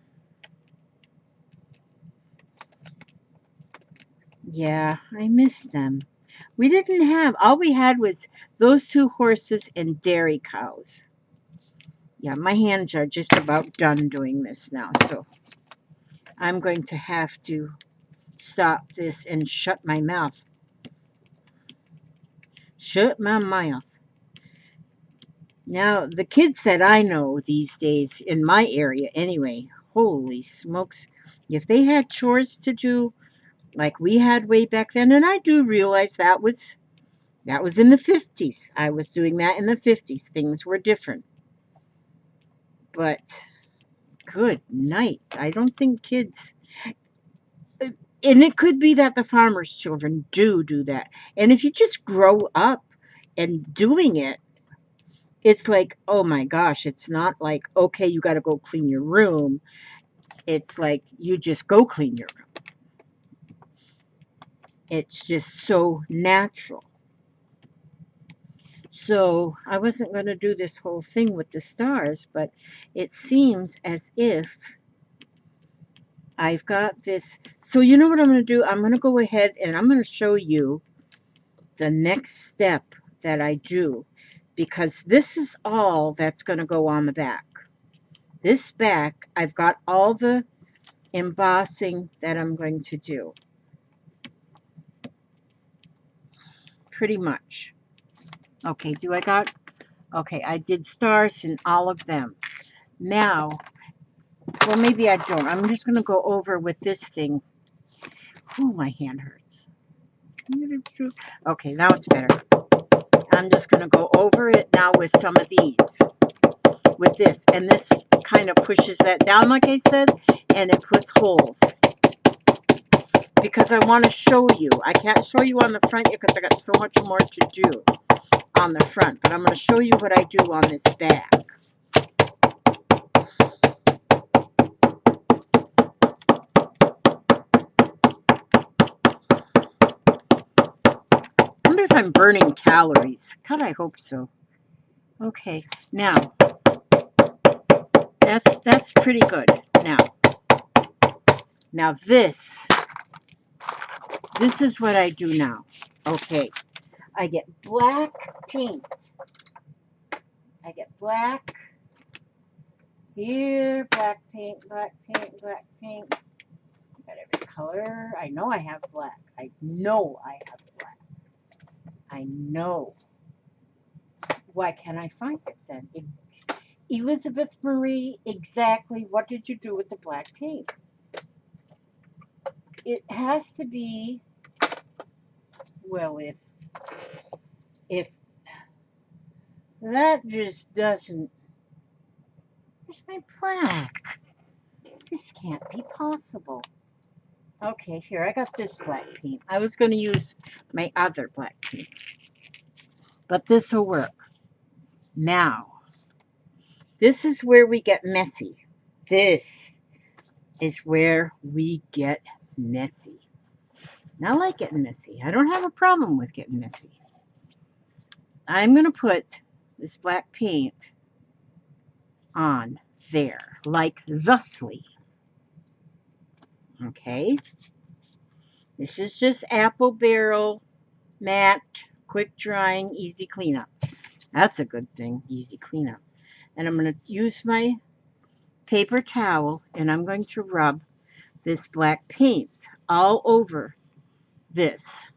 [SPEAKER 1] yeah, I miss them. We didn't have, all we had was those two horses and dairy cows. Yeah, my hands are just about done doing this now, so I'm going to have to stop this and shut my mouth. Shut my mouth. Now, the kids that I know these days, in my area anyway, holy smokes, if they had chores to do like we had way back then, and I do realize that was in the 50s. I was doing that in the 50s. Things were different. But good night. I don't think kids, and it could be that the farmers' children do that. And if you just grow up and doing it, it's like, oh my gosh, it's not like, okay, you got to go clean your room. It's like you just go clean your room. It's just so natural. So I wasn't going to do this whole thing with the stars, but it seems as if I've got this. So you know what I'm going to do? I'm going to go ahead and I'm going to show you the next step that I do, because this is all that's going to go on the back. This back, I've got all the embossing that I'm going to do. Pretty much. Okay, okay, I did stars in all of them. Now, well, maybe I don't. I'm just going to go over with this thing. Oh, my hand hurts. Okay, now it's better. I'm just going to go over it now with some of these, with this. And this kind of pushes that down, like I said, and it puts holes. Because I want to show you. I can't show you on the front yet because I got so much more to do on the front. But I'm going to show you what I do on this back. I wonder if I'm burning calories. God, I hope so. Okay, now that's pretty good. Now this is what I do now. Okay, I get black paint. I get black here, black paint, black paint, black paint. Got every color. I know I have black. I know I have black. I know. Why can't I find it then? Elizabeth Marie, exactly what did you do with the black paint? It has to be, well, if that just doesn't, where's my black? This can't be possible. Okay, here, I got this black paint. I was going to use my other black paint, but this will work. Now, this is where we get messy. This is where we get messy. And I like getting messy. I don't have a problem with getting messy. I'm going to put this black paint on there, like thusly. Okay? This is just apple barrel, matte, quick drying, easy cleanup. That's a good thing, easy cleanup. And I'm going to use my paper towel and I'm going to rub this black paint all over this.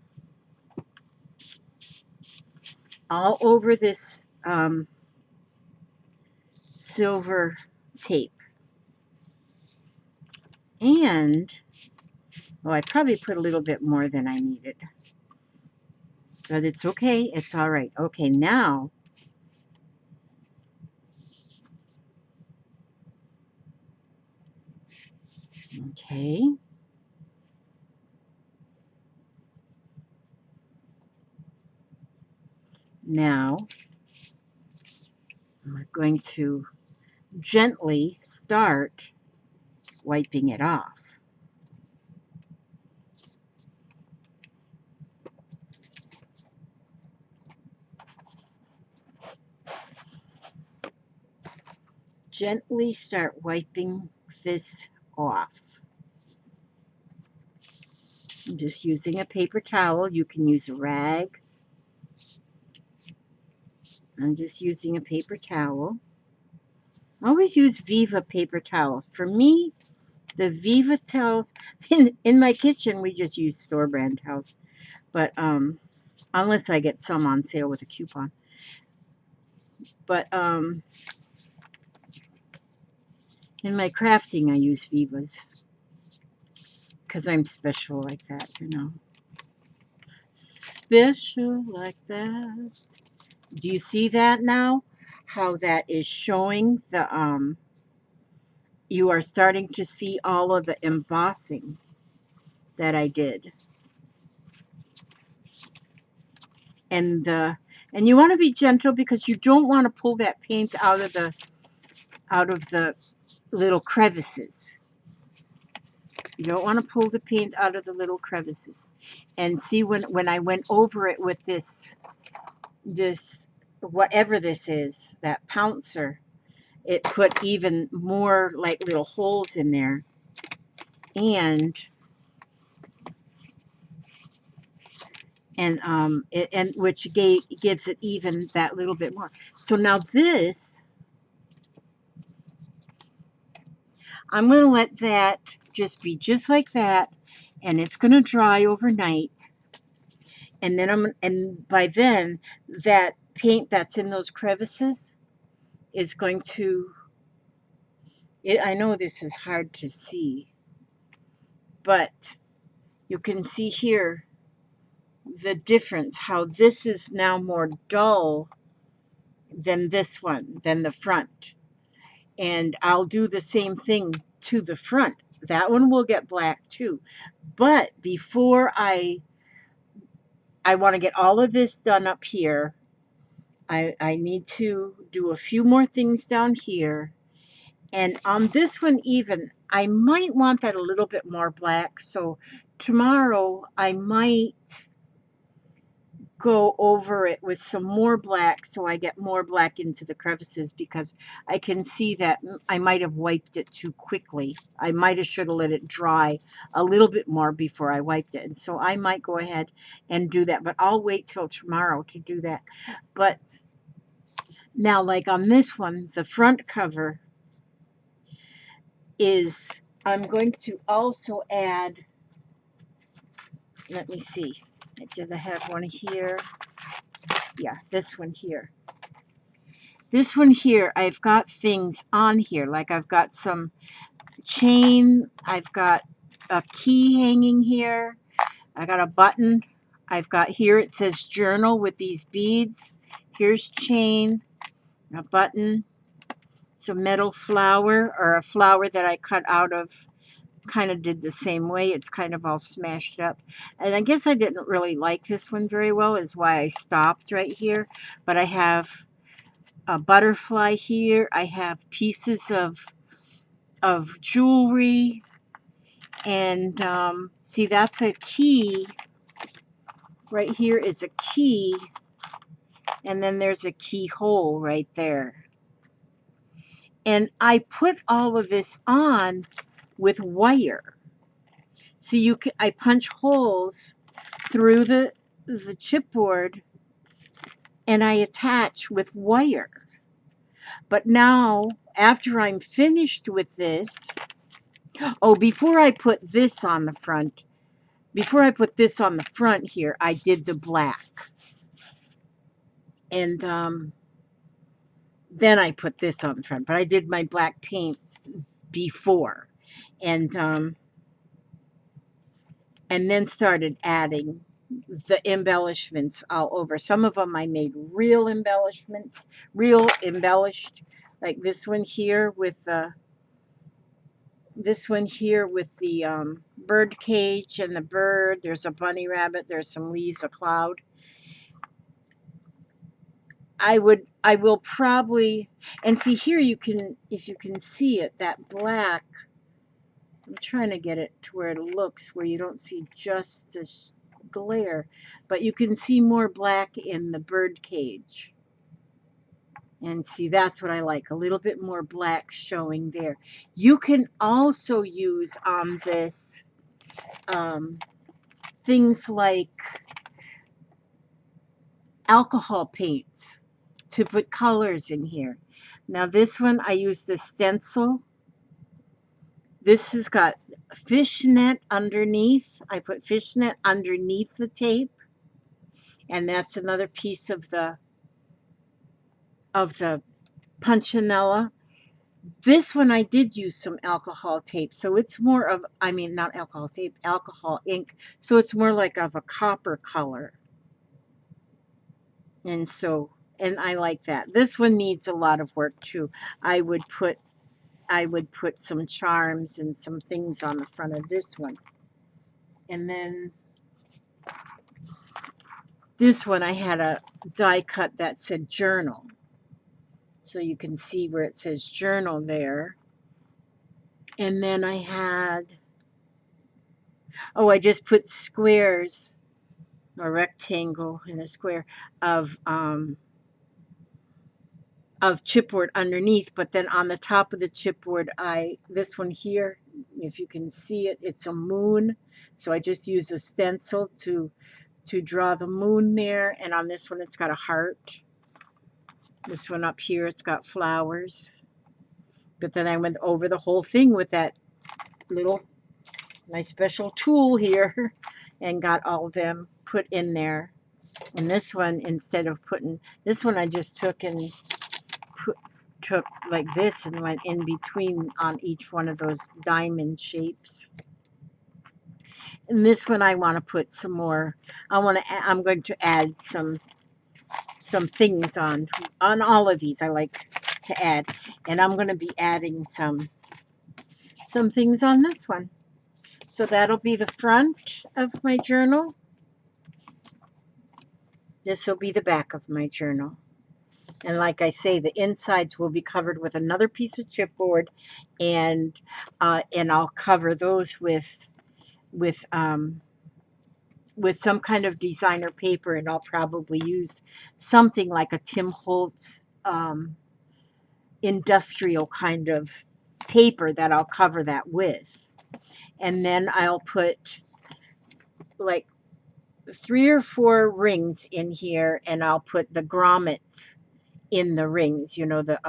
[SPEAKER 1] All over this silver tape. And, oh, I probably put a little bit more than I needed. But it's okay. It's all right. Okay, now, okay. Now, I'm going to gently start wiping it off. gently start wiping this off. I'm just using a paper towel. You can use a rag. I'm just using a paper towel. Always use Viva paper towels. For me, the Viva towels, in my kitchen, we just use store brand towels. But unless I get some on sale with a coupon. But in my crafting, I use Vivas. Because I'm special like that, you know. Special like that. Do you see that now? How that is showing the, you are starting to see all of the embossing that I did. And you want to be gentle because you don't want to pull that paint out of the little crevices. You don't want to pull the paint out of the little crevices. And see, when I went over it with this whatever this is, that pouncer, it put even more like little holes in there. And which gives it even that little bit more. So now this, I'm going to let that just be just like that, and it's going to dry overnight. And then by then, that paint that's in those crevices is going to, I know this is hard to see, but you can see here the difference, how this is now more dull than this one, than the front. And I'll do the same thing to the front. That one will get black too. But before I want to get all of this done up here, I need to do a few more things down here. And on this one even, I might want that a little bit more black. So tomorrow I might go over it with some more black so I get more black into the crevices, because I can see that I might have wiped it too quickly. I might have should have let it dry a little bit more before I wiped it. And so I might go ahead and do that, but I'll wait till tomorrow to do that. But now, like on this one, the front cover is, I'm going to also add, let me see, did I have one here? Yeah, this one here. This one here, I've got things on here, like I've got some chain, I've got a key hanging here, I got a button, I've got here, it says journal with these beads, here's chain, a button, some metal flower, or a flower that I cut out of, kind of did the same way, it's kind of all smashed up. And I guess I didn't really like this one very well, is why I stopped right here. But I have a butterfly here, I have pieces of jewelry, and see, that's a key. Right here is a key, and then there's a keyhole right there. And I put all of this on with wire. So I punch holes through the chipboard, and I attach with wire. But now, after I'm finished with this, oh, before I put this on the front, here, I did the black. And then I put this on the front. But I did my black paint before. And then started adding the embellishments all over. Some of them I made real embellishments, real embellished, like this one here with the bird cage and the bird. There's a bunny rabbit. There's some leaves, a cloud. I will probably, and see here, you can, if you can see it, that black, I'm trying to get it to where it looks where you don't see just this glare, but you can see more black in the bird cage. And see, that's what I like, a little bit more black showing there. You can also use on this things like alcohol paints to put colors in here. Now this one I used a stencil. This has got fishnet underneath. I put fishnet underneath the tape, and that's another piece of the punchinella. This one I did use some alcohol tape, so it's more of, I mean, not alcohol tape, alcohol ink, so it's more like of a copper color. And so, and I like that. This one needs a lot of work too. I would put some charms and some things on the front of this one. And then this one I had a die cut that said journal. So you can see where it says journal there. And then I had, oh, I just put squares, a rectangle and a square of chipboard underneath, but then on the top of the chipboard, this one here, if you can see it, it's a moon. So I just use a stencil to draw the moon there, and on this one it's got a heart. This one up here, it's got flowers. But then I went over the whole thing with that little, my special tool here and got all of them put in there. And this one, instead of putting, this one I just took and took like this and went in between on each one of those diamond shapes. And this one I want to put some more, I'm going to add some things on all of these I like to add. And I'm going to be adding some things on this one. So that'll be the front of my journal. This will be the back of my journal. And like I say, the insides will be covered with another piece of chipboard, and I'll cover those with some kind of designer paper, and I'll probably use something like a Tim Holtz industrial kind of paper that I'll cover that with. And then I'll put like 3 or 4 rings in here, and I'll put the grommets in the rings, you know, the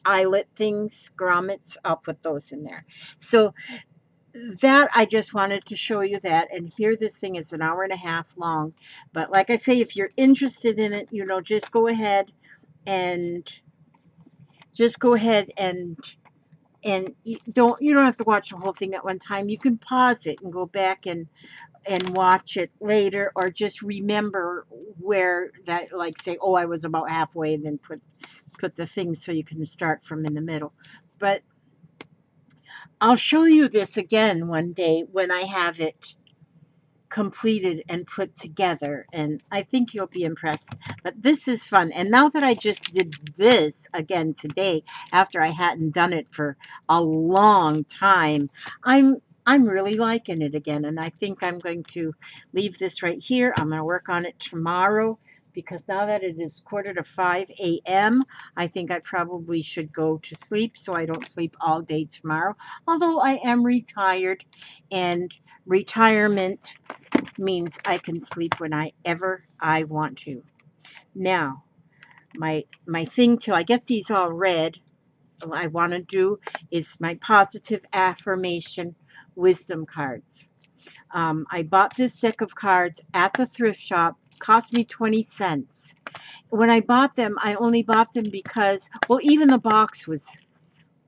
[SPEAKER 1] eyelet things, grommets, I'll put those in there. So that, I just wanted to show you that. And here, this thing is an hour and a half long, but like I say, if you're interested in it, you know, just go ahead and you don't have to watch the whole thing at one time. You can pause it and go back and watch it later, or just remember where that, like, say, oh, I was about halfway, and then put the things so you can start from in the middle. But I'll show you this again one day when I have it completed and put together, and I think you'll be impressed. But this is fun. And now that I just did this again today, after I hadn't done it for a long time, I'm really liking it again, and I think I'm going to leave this right here. I'm going to work on it tomorrow, because now that it is 4:45 a.m., I think I probably should go to sleep so I don't sleep all day tomorrow. Although I am retired, and retirement means I can sleep whenever I want to. Now, my thing till I get these all read, what I want to do is my positive affirmation wisdom cards. I bought this deck of cards at the thrift shop. Cost me 20 cents. When I bought them, I only bought them because, well, even the box was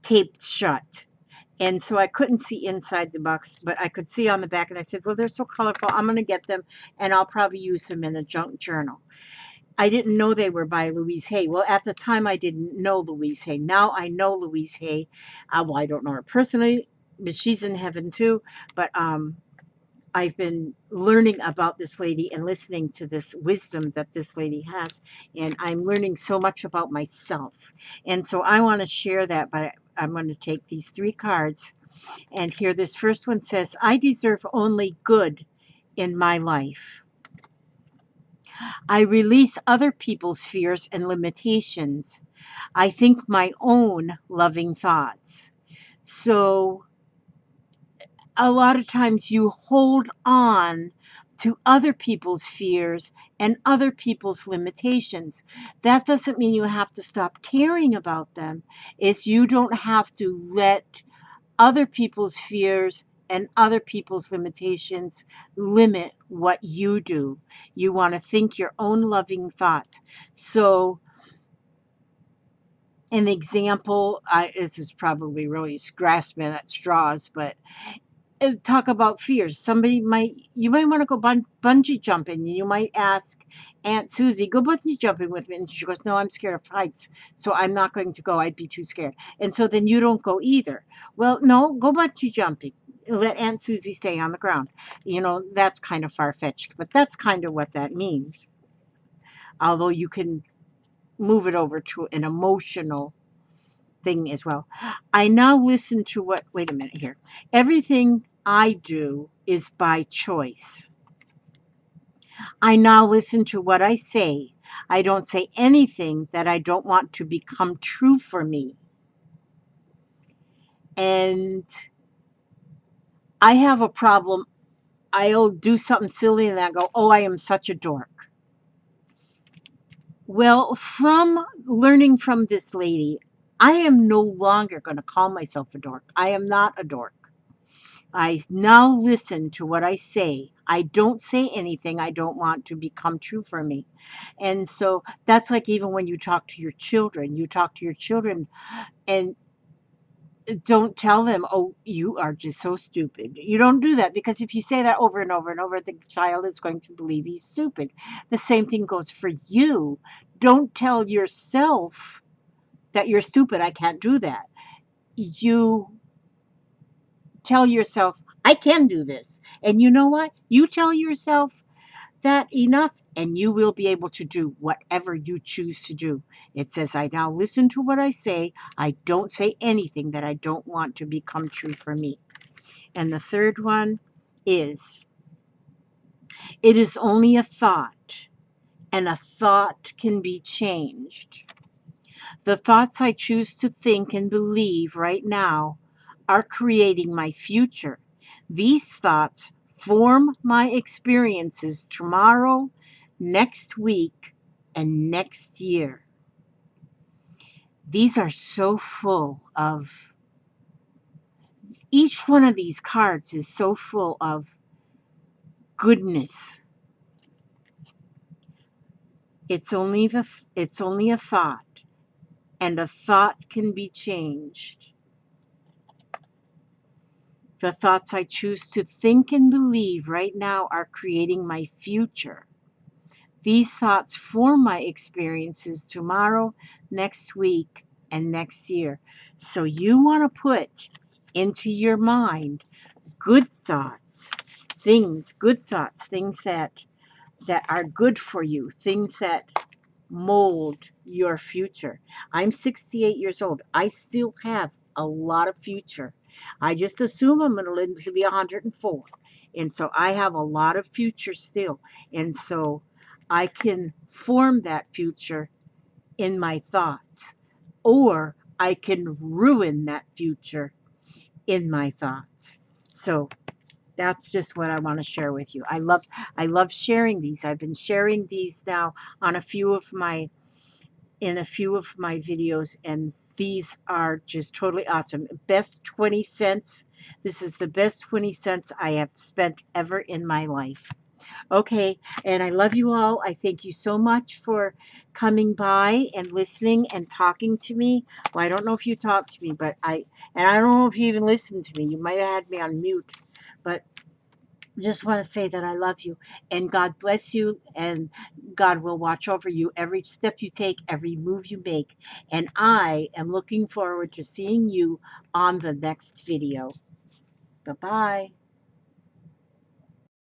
[SPEAKER 1] taped shut. And so I couldn't see inside the box, but I could see on the back. And I said, well, they're so colorful, I'm going to get them, and I'll probably use them in a junk journal. I didn't know they were by Louise Hay. Well, at the time, I didn't know Louise Hay. Now I know Louise Hay. Well, I don't know her personally, but she's in heaven too. But I've been learning about this lady and listening to this wisdom that this lady has. And I'm learning so much about myself. And so I want to share that, but I'm going to take these 3 cards. And here, this first one says, I deserve only good in my life. I release other people's fears and limitations. I think my own loving thoughts. So a lot of times you hold on to other people's fears and other people's limitations. That doesn't mean you have to stop caring about them. It's you don't have to let other people's fears and other people's limitations limit what you do. You want to think your own loving thoughts. So an example, this is probably really grasping at straws, but talk about fears. You might want to go bungee jumping, and you might ask Aunt Susie, go bungee jumping with me. And she goes, no, I'm scared of heights, so I'm not going to go. I'd be too scared. And so then you don't go either. Well, no, go bungee jumping. Let Aunt Susie stay on the ground. That's kind of far-fetched, but that's kind of what that means. Although you can move it over to an emotional thing as well. I now listen to wait a minute here. Everything I do is by choice. I now listen to what I say. I don't say anything that I don't want to become true for me. And I have a problem. I'll do something silly and I go, oh, I am such a dork. Well, from learning from this lady, I am no longer going to call myself a dork. I am not a dork. I now listen to what I say. I don't say anything I don't want to become true for me. And so that's like even when you talk to your children, and don't tell them, oh, you are just so stupid. You don't do that, because if you say that over and over and over, the child is going to believe he's stupid. The same thing goes for you. Don't tell yourself that you're stupid. I can't do that. You tell yourself, I can do this. And you know what? You tell yourself that enough, and you will be able to do whatever you choose to do. It says, I now listen to what I say. I don't say anything that I don't want to become true for me. And the third one is, it is only a thought, and a thought can be changed. The thoughts I choose to think and believe right now are creating my future. These thoughts form my experiences tomorrow, next week, and next year. These are so full of, each one of these cards is so full of goodness. It's only a thought, and a thought can be changed. The thoughts I choose to think and believe right now are creating my future. These thoughts form my experiences tomorrow, next week, and next year. So you want to put into your mind good thoughts, things that are good for you, things that mold your future. I'm 68 years old. I still have a lot of future. I just assume I'm going to live to be 104. And so I have a lot of future still. And so I can form that future in my thoughts, or I can ruin that future in my thoughts. So that's just what I want to share with you. I love sharing these. I've been sharing these now on a few of my videos, and these are just totally awesome. Best 20 cents. This is the best 20 cents I have spent ever in my life. Okay, and I love you all. I thank you so much for coming by and listening and talking to me. Well, I don't know if you talked to me, but I don't know if you even listened to me. You might have had me on mute, but just want to say that I love you, and God bless you, and God will watch over you every step you take, every move you make. And I am looking forward to seeing you on the next video. Bye-bye.